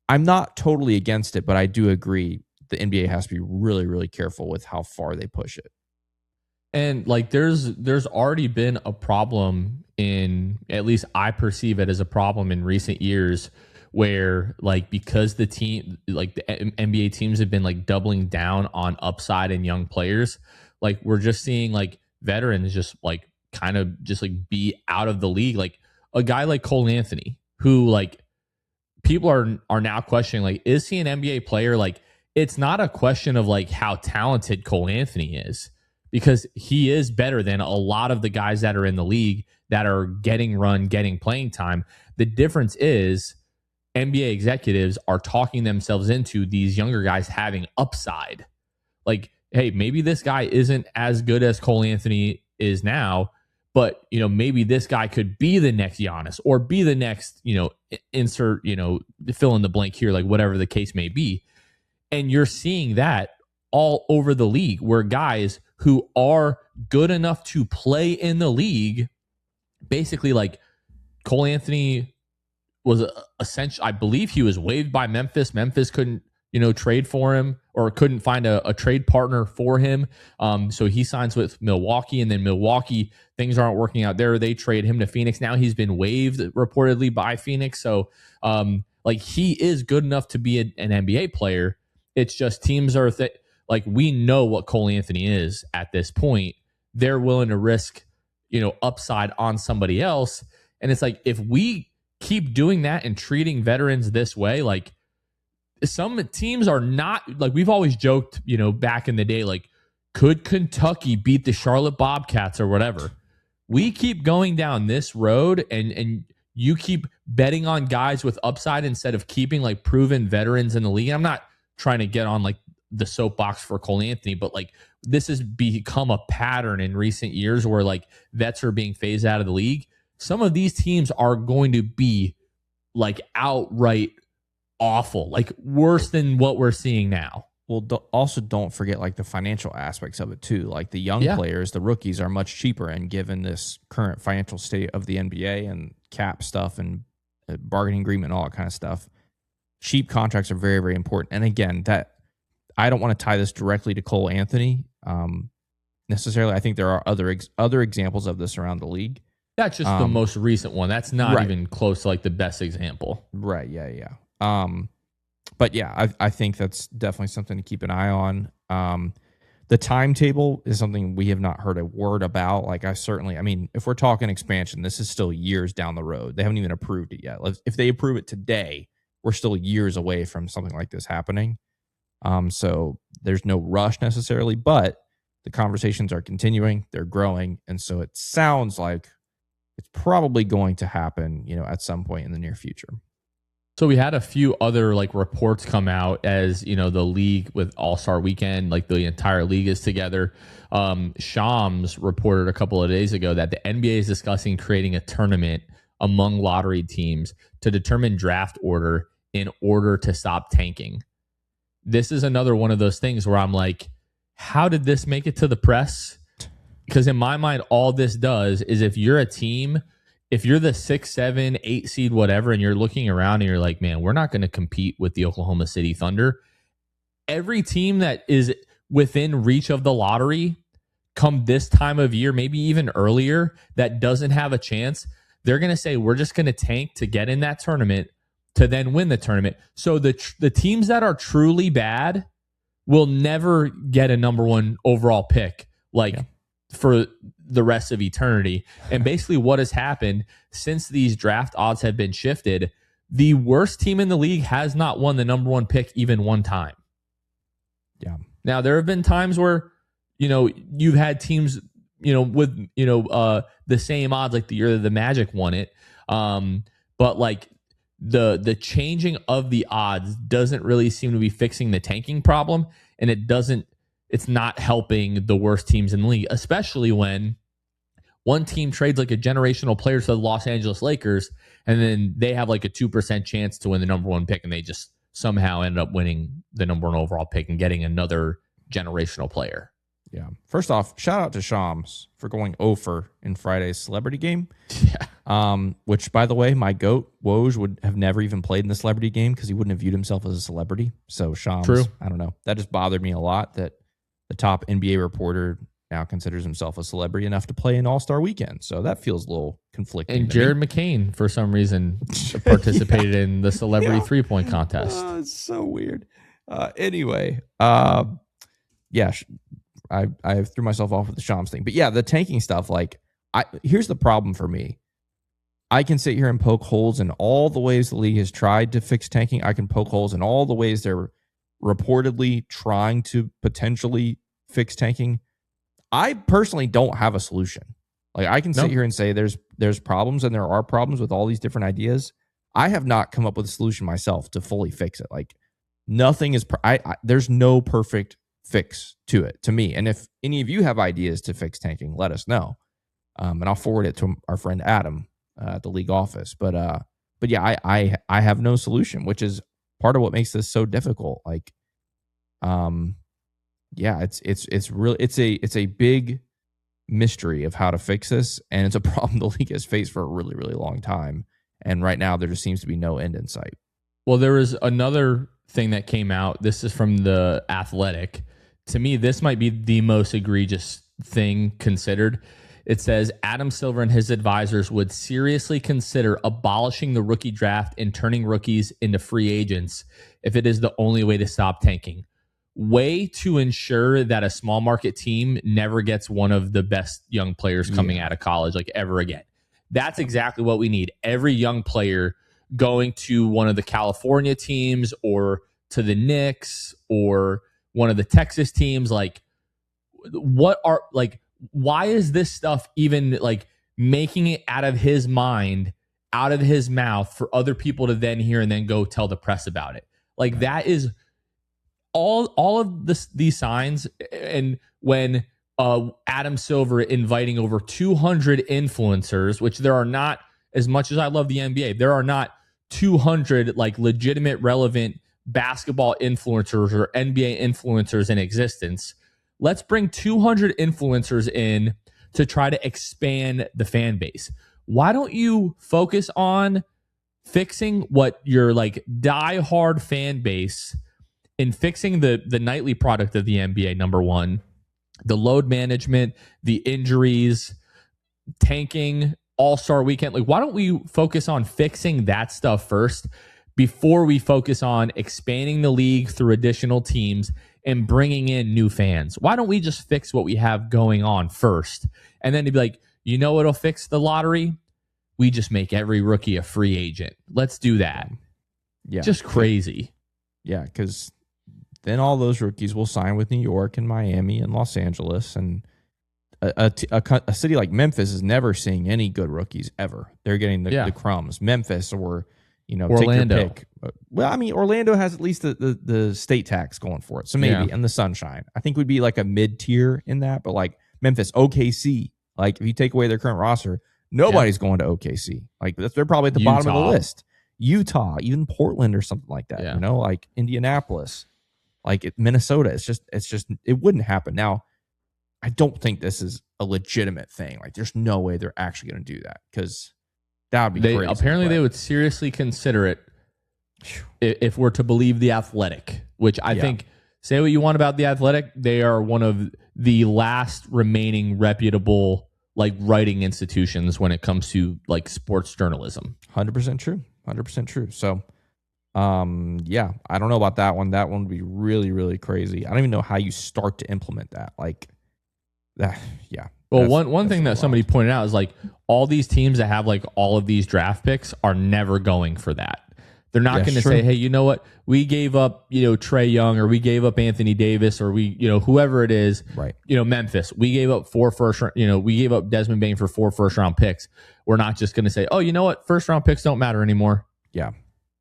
I'm not totally against it, but I do agree the NBA has to be really, really careful with how far they push it.
And like there's already been a problem in, at least I perceive it as a problem in recent years, where like because the team, like the NBA teams have been like doubling down on upside and young players, like we're just seeing like veterans just like kind of just like be out of the league. Like a guy like Cole Anthony, who like people are now questioning, like, is he an NBA player? Like, it's not a question of like how talented Cole Anthony is, because he is better than a lot of the guys that are in the league that are getting playing time. The difference is NBA executives are talking themselves into these younger guys having upside. Like, hey, maybe this guy isn't as good as Cole Anthony is now, but maybe this guy could be the next Giannis or be the next, insert, fill in the blank here, like whatever the case may be. And you're seeing that all over the league, where guys who are good enough to play in the league, basically like Cole Anthony was essentially, I believe he was waived by Memphis. Memphis couldn't, trade for him, or couldn't find a trade partner for him. So he signs with Milwaukee, and then Milwaukee, things aren't working out there. They trade him to Phoenix. Now he's been waived reportedly by Phoenix. So like he is good enough to be an NBA player. It's just teams are like, we know what Cole Anthony is at this point. They're willing to risk, upside on somebody else. And it's like, if we keep doing that and treating veterans this way, like some teams are not, like we've always joked, back in the day, like, could Kentucky beat the Charlotte Bobcats or whatever? We keep going down this road, and you keep betting on guys with upside instead of keeping like proven veterans in the league. I'm not trying to get on like the soapbox for Cole Anthony, but like this has become a pattern in recent years where like vets are being phased out of the league. Some of these teams are going to be like outright awful, like worse than what we're seeing now.
Well, also don't forget like the financial aspects of it too. Like the young players, the rookies are much cheaper, and given this current financial state of the NBA and cap stuff and bargaining agreement and all that kind of stuff, cheap contracts are very, very important. And again, that I don't want to tie this directly to Cole Anthony necessarily. I think there are other examples of this around the league.
That's just the most recent one. That's not even close to like the best example.
Right. Yeah. But yeah, I think that's definitely something to keep an eye on. The timetable is something we have not heard a word about. Like I mean, if we're talking expansion, this is still years down the road. They haven't even approved it yet. If they approve it today, we're still years away from something like this happening. So there's no rush necessarily, but the conversations are continuing. They're growing. And so it sounds like it's probably going to happen, at some point in the near future.
So we had a few other like reports come out as, the league with All-Star Weekend, like the entire league is together. Shams reported a couple of days ago that the NBA is discussing creating a tournament among lottery teams to determine draft order in order to stop tanking. This is another one of those things where I'm like, how did this make it to the press? Because in my mind, all this does is if you're a team, if you're the 6, 7, 8 seed, whatever, and you're looking around and you're like, man, we're not going to compete with the Oklahoma City Thunder. Every team that is within reach of the lottery come this time of year, maybe even earlier, that doesn't have a chance, they're going to say, we're just going to tank to get in that tournament to then win the tournament. So the teams that are truly bad will never get a number 1 overall pick, for the rest of eternity. And basically what has happened since these draft odds have been shifted, the worst team in the league has not won the number one pick even one time.
Yeah.
Now, there have been times where, you've had teams, with, the same odds, like the year that the Magic won it. But like the changing of the odds doesn't really seem to be fixing the tanking problem. And it's not helping the worst teams in the league, especially when one team trades like a generational player to the Los Angeles Lakers, and then they have like a 2% chance to win the number one pick, and they just somehow end up winning the number one overall pick and getting another generational player.
Yeah. First off, shout out to Shams for going 0 in Friday's celebrity game.
Yeah.
Which, by the way, my goat, Woj, would have never even played in the celebrity game because he wouldn't have viewed himself as a celebrity. So Shams,
True.
I don't know. That just bothered me a lot that the top NBA reporter now considers himself a celebrity enough to play in All-Star Weekend. So that feels a little conflicting.
And Jared McCain, for some reason, participated in the celebrity 3-point contest.
It's so weird. Anyway, yeah, I threw myself off with the Shams thing. But yeah, the tanking stuff, like, here's the problem for me. I can sit here and poke holes in all the ways the league has tried to fix tanking. I can poke holes in all the ways they're reportedly trying to potentially fix tanking. I personally don't have a solution. Like, I can sit here and say there's problems, and there are problems with all these different ideas. I have not come up with a solution myself to fully fix it. Like, nothing is there's no perfect fix to it, to me. And if any of you have ideas to fix tanking, let us know. And I'll forward it to our friend Adam at the league office. But yeah, I have no solution, which is part of what makes this so difficult. Like, yeah, it's a big mystery of how to fix this, and it's a problem the league has faced for a really, really long time. And right now, there just seems to be no end in sight.
Well, there was another thing that came out. This is from The Athletic. To me, this might be the most egregious thing considered. It says Adam Silver and his advisors would seriously consider abolishing the rookie draft and turning rookies into free agents if it is the only way to stop tanking. Way to ensure that a small market team never gets one of the best young players coming out of college, like, ever again. That's exactly what we need. Every young player going to one of the California teams or to the Knicks or one of the Texas teams. Like, why is this stuff even, like, making it out of his mind, out of his mouth for other people to then hear and then go tell the press about it? Like, right. That is all of these signs. And when Adam Silver inviting over 200 influencers, which there are not, as much as I love the NBA, there are not 200 like legitimate, relevant basketball influencers or NBA influencers in existence. Let's bring 200 influencers in to try to expand the fan base. Why don't you focus on fixing what your like diehard fan base and fixing the nightly product of the NBA, number one, the load management, the injuries, tanking, All-Star Weekend. Like, why don't we focus on fixing that stuff first before we focus on expanding the league through additional teams and bringing in new fans? Why don't we just fix what we have going on first? And then to be like, you know what'll fix the lottery? We just make every rookie a free agent. Let's do that.
Yeah.
Just crazy.
Yeah, because then all those rookies will sign with New York and Miami and Los Angeles. And a city like Memphis is never seeing any good rookies ever. They're getting the crumbs. Memphis or,
Orlando.
Take your pick. Well, I mean, Orlando has at least the state tax going for it. So maybe, and the sunshine. I think would be like a mid-tier in that. But like Memphis, OKC, like if you take away their current roster, nobody's going to OKC. Like they're probably at the bottom of the list. Utah, even Portland or something like that. Like Indianapolis, like Minnesota. It's just it wouldn't happen. Now, I don't think this is a legitimate thing. Like there's no way they're actually going to do that because that would be crazy.
Apparently, they would seriously consider it if we're to believe The Athletic, which I think, say what you want about The Athletic, they are one of the last remaining reputable like writing institutions when it comes to like sports journalism.
100% true. 100% true. So, I don't know about that one. That one would be really, really crazy. I don't even know how you start to implement that. Like that. Yeah.
Well, one thing that somebody pointed out is like all these teams that have like all of these draft picks are never going for that. They're not going to say, hey, you know what? We gave up, Trey Young, or we gave up Anthony Davis, or we, whoever it is,
right?
Memphis. We gave up 4 first round, we gave up Desmond Bane for 4 first round picks. We're not just going to say, oh, you know what? First round picks don't matter anymore.
Yeah.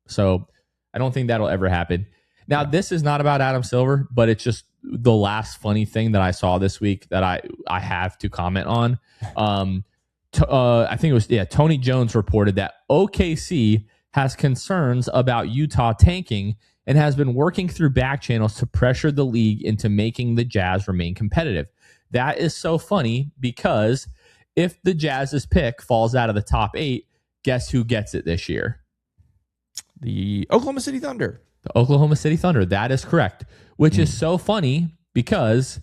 So I don't think that'll ever happen. Now, this is not about Adam Silver, but it's just the last funny thing that I saw this week that I have to comment on. I think it was, Tony Jones reported that OKC has concerns about Utah tanking and has been working through back channels to pressure the league into making the Jazz remain competitive. That is so funny because if the Jazz's pick falls out of the top 8, guess who gets it this year?
The Oklahoma City Thunder.
The Oklahoma City Thunder. That is correct, which is so funny because,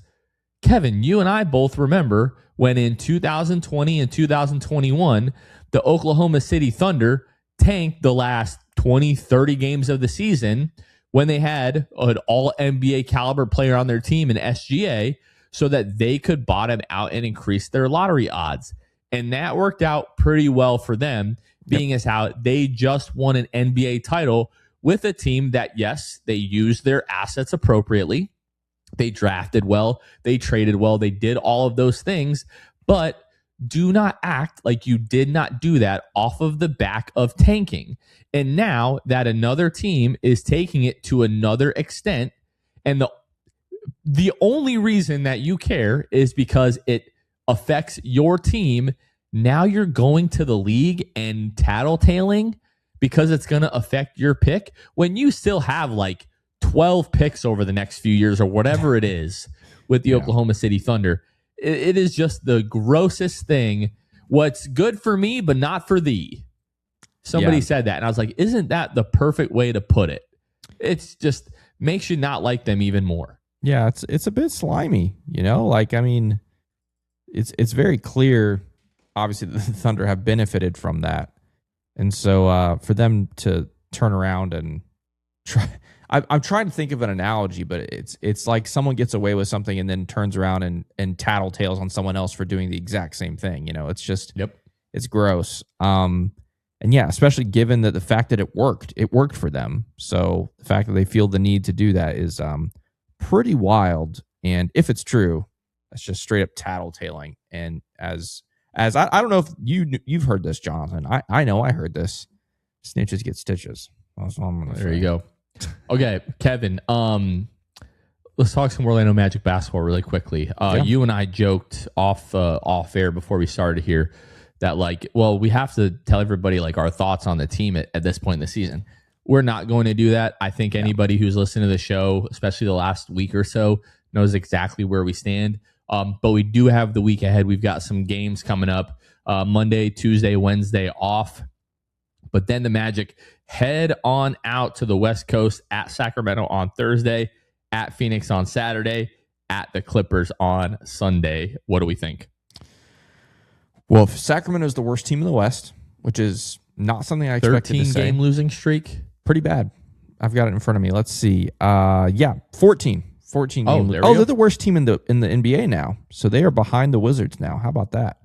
Kevin, you and I both remember when in 2020 and 2021, the Oklahoma City Thunder tanked the last 20, 30 games of the season when they had an all-NBA caliber player on their team in SGA so that they could bottom out and increase their lottery odds. And that worked out pretty well for them, being as how they just won an NBA title with a team that, yes, they used their assets appropriately. They drafted well. They traded well. They did all of those things, but do not act like you did not do that off of the back of tanking. And now that another team is taking it to another extent, and the only reason that you care is because it affects your team, now you're going to the league and tattletaling because it's going to affect your pick when you still have like 12 picks over the next few years or whatever it is with the Oklahoma City Thunder. It is just the grossest thing. What's good for me, but not for thee. Somebody said that. And I was like, isn't that the perfect way to put it? It's just makes you not like them even more.
Yeah, it's a bit slimy, Like, I mean, it's very clear, obviously, the Thunder have benefited from that. And so for them to turn around and try... I'm trying to think of an analogy, but it's like someone gets away with something and then turns around and tattletales on someone else for doing the exact same thing. It's just, it's gross. And yeah, especially given that the fact that it worked for them. So the fact that they feel the need to do that is pretty wild. And if it's true, that's just straight up tattletaling. And as I don't know if you've heard this, Jonathan. I know I heard this. Snitches get stitches. That's all I'm gonna say.
There you go. Okay, Kevin, let's talk some Orlando Magic basketball really quickly. You and I joked off air before we started here that we have to tell everybody our thoughts on the team at this point in the season. We're not going to do that. I think anybody who's listened to the show, especially the last week or so, knows exactly where we stand. But we do have the week ahead. We've got some games coming up, Monday, Tuesday, Wednesday off. But then the Magic head on out to the West Coast at Sacramento on Thursday, at Phoenix on Saturday, at the Clippers on Sunday. What do we think?
Well, if Sacramento is the worst team in the West, which is not something I expected to say.
13-game losing streak?
Pretty bad. I've got it in front of me. Let's see. 14. 14 game. They're the worst team in the NBA now. So they are behind the Wizards now. How about that?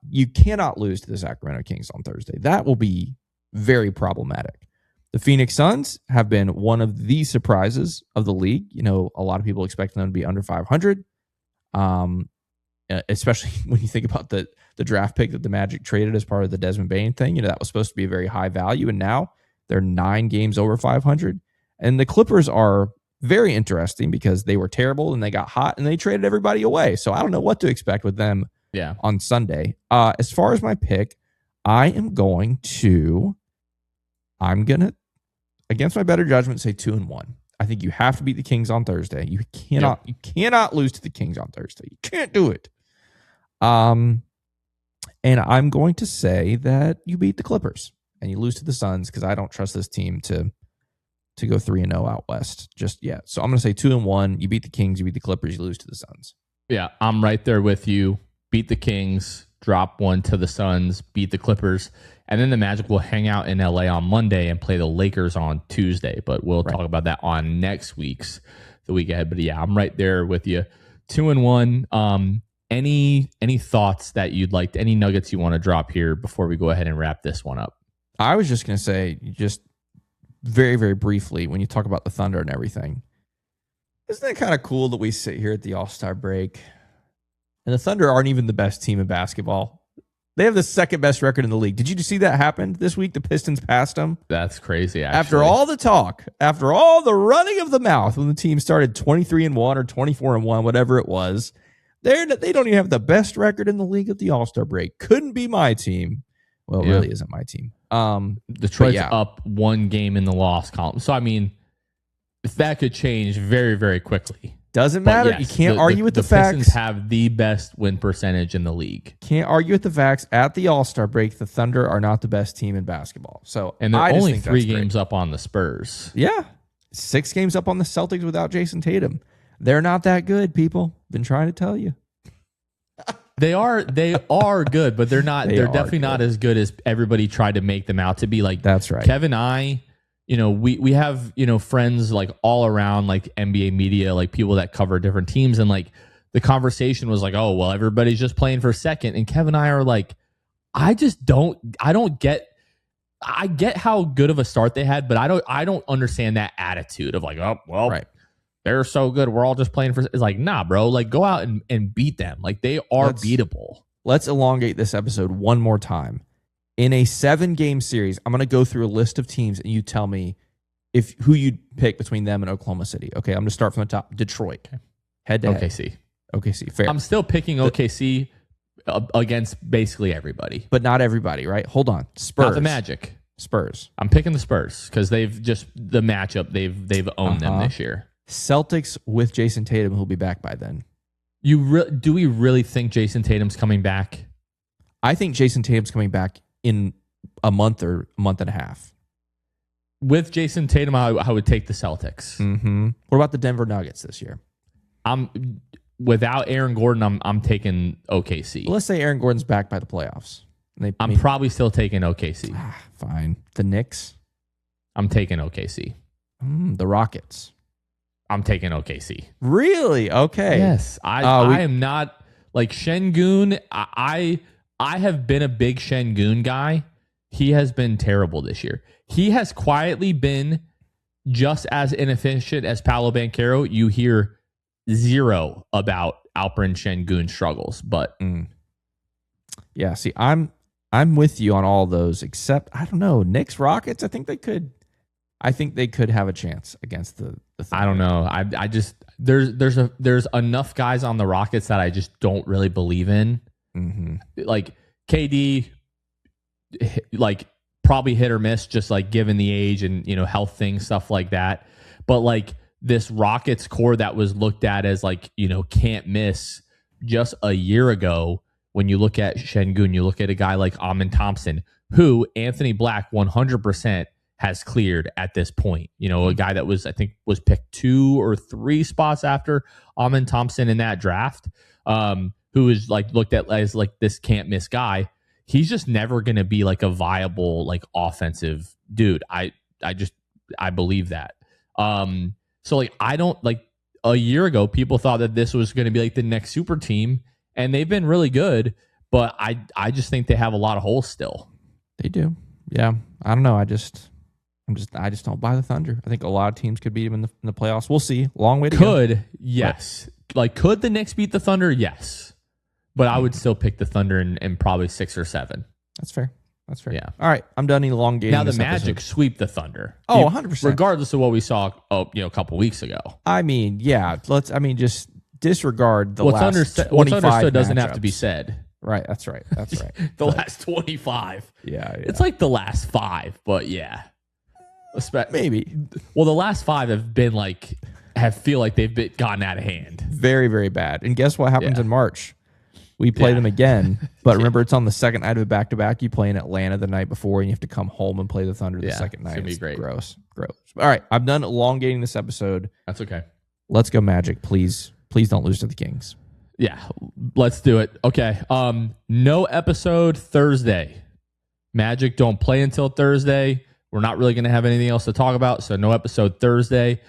You cannot lose to the Sacramento Kings on Thursday. That will be very problematic. The Phoenix Suns have been one of the surprises of the league. A lot of people expecting them to be under 500, especially when you think about the draft pick that the Magic traded as part of the Desmond Bane thing. That was supposed to be a very high value, and now they're 9 games over 500. And the Clippers are very interesting because they were terrible and they got hot and they traded everybody away. So I don't know what to expect with them on Sunday. As far as my pick, I'm going to, against my better judgment, say 2-1. I think you have to beat the Kings on Thursday. You cannot lose to the Kings on Thursday. You can't do it. And I'm going to say that you beat the Clippers and you lose to the Suns because I don't trust this team to go 3-0 out west just yet. So I'm going to say 2-1. You beat the Kings, you beat the Clippers, you lose to the Suns.
Yeah, I'm right there with you. Beat the Kings, drop one to the Suns, beat the Clippers, and then the Magic will hang out in LA on Monday and play the Lakers on Tuesday. But we'll talk about that on the week ahead. But yeah, I'm right there with you. 2-1. Any thoughts that you'd like, any nuggets you want to drop here before we go ahead and wrap this one up?
I was just going to say, just very, very briefly when you talk about the Thunder and everything. Isn't it kind of cool that we sit here at the All-Star break and the Thunder aren't even the best team in basketball? They have the second best record in the league. Did you see that happen this week? The Pistons passed them.
That's crazy, actually.
After all the talk, after all the running of the mouth when the team started 23-1 or 24-1, whatever it was, they don't even have the best record in the league at the All-Star break. Couldn't be my team. Well, it really isn't my team.
Detroit's up one game in the loss column. So, I mean, if that could change very, very quickly.
Doesn't matter. Yes, you can't argue with the facts.
The Pistons have the best win percentage in the league.
Can't argue with the facts. At the All-Star break, the Thunder are not the best team in basketball. So,
and they're only 3 games up on the Spurs.
Yeah. 6 games up on the Celtics without Jason Tatum. They're not that good, people. Been trying to tell you.
They are good, but they're not. They're definitely not as good as everybody tried to make them out to be. Like,
that's right.
Kevin and I, we have, friends like all around, like NBA media, like people that cover different teams. And like the conversation was like, oh, well, everybody's just playing for second. And Kevin and I are like, I get how good of a start they had, but I don't understand that attitude of like, oh, well,
right.
They're so good. We're all just playing for. It's like, nah, bro. Like, go out and beat them. Like, they are beatable.
Let's elongate this episode one more time. In a 7-game series, I'm going to go through a list of teams, and you tell me who you'd pick between them and Oklahoma City. Okay, I'm going to start from the top. Detroit, head to head. OKC, fair.
I'm still picking OKC against basically everybody,
but not everybody, right? Hold on, Spurs,
not the Magic.
Spurs.
I'm picking the Spurs because they've just the matchup. They've owned them this year.
Celtics with Jason Tatum, who'll be back by then.
Do we really think Jason Tatum's coming back?
I think Jason Tatum's coming back in a month or a month and a half.
With Jason Tatum, I would take the Celtics.
Mm-hmm. What about the Denver Nuggets this year?
Without Aaron Gordon, I'm taking OKC.
Well, let's say Aaron Gordon's back by the playoffs.
I'm probably still taking OKC.
Fine. The Knicks?
I'm taking OKC.
The Rockets?
I'm taking OKC.
Really? Okay.
Yes. I am not like Şengün. I have been a big Şengün guy. He has been terrible this year. He has quietly been just as inefficient as Paolo Banchero. You hear zero about Alperen Şengün's struggles, but
yeah. See, I'm with you on all those, except I don't know. Knicks, Rockets. I think they could have a chance against the
I don't know. I just there's enough guys on the Rockets that I just don't really believe in.
Mm-hmm.
Like KD, like probably hit or miss, just like given the age and health things, stuff like that. But like this Rockets core that was looked at as like can't miss just a year ago. When you look at Şengün, you look at a guy like Amin Thompson, who Anthony Black 100%. Has cleared at this point. A guy that was picked 2 or 3 spots after Amin Thompson in that draft, who is like looked at as like this can't miss guy. He's just never going to be like a viable like offensive dude. I believe that. So like I don't like a year ago people thought that this was going to be like the next super team, and they've been really good, but I just think they have a lot of holes still.
They do. Yeah. I don't know. I just don't buy the Thunder. I think a lot of teams could beat them in the playoffs. We'll see. Long way to go.
Yes. Like, could the Knicks beat the Thunder? Yes. But I would still pick the Thunder in probably 6 or 7.
That's fair.
Yeah.
All right. I'm done elongating.
Now the Magic sweep the Thunder.
Oh, 100%.
Regardless of what we saw, a couple weeks ago.
I mean, yeah. Just disregard the
what's
last 25
what's understood doesn't
matchups.
have to be said.
Right. That's right.
The last 25.
Yeah.
It's like the last 5, but yeah.
Maybe.
Well, the last 5 have been like feel like they've gotten out of hand.
Very, very bad. And guess what happens in March? We play them again. But remember, it's on the second night of a back-to-back. You play in Atlanta the night before, and you have to come home and play the Thunder the second night.
It's going to be great.
Gross. All right. I'm done elongating this episode.
That's okay.
Let's go Magic. Please don't lose to the Kings.
Yeah, let's do it. Okay. No episode Thursday. Magic don't play until Thursday. We're not really going to have anything else to talk about, so no episode Thursday.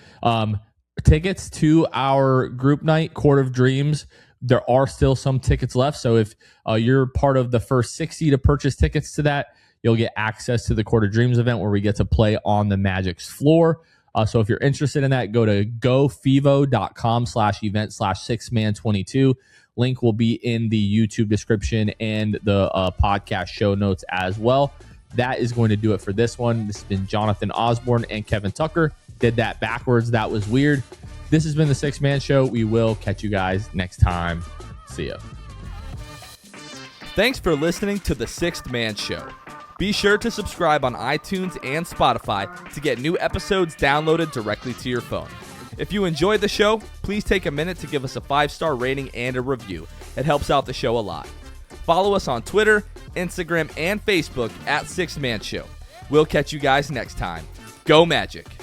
Tickets to our group night, Court of Dreams, there are still some tickets left. So if you're part of the first 60 to purchase tickets to that, you'll get access to the Court of Dreams event where we get to play on the Magic's floor. So if you're interested in that, go to gofivo.com/event/6man22. Link will be in the YouTube description and the podcast show notes as well. That is going to do it for this one. This has been Jonathan Osborne and Kevin Tucker. Did that backwards. That was weird. This has been the 6-Man Show. We will catch you guys next time. See ya.
Thanks for listening to the 6th Man Show. Be sure to subscribe on iTunes and Spotify to get new episodes downloaded directly to your phone. If you enjoyed the show, please take a minute to give us a 5-star rating and a review. It helps out the show a lot. Follow us on Twitter, Instagram, and Facebook at 6th Man Show. We'll catch you guys next time. Go Magic!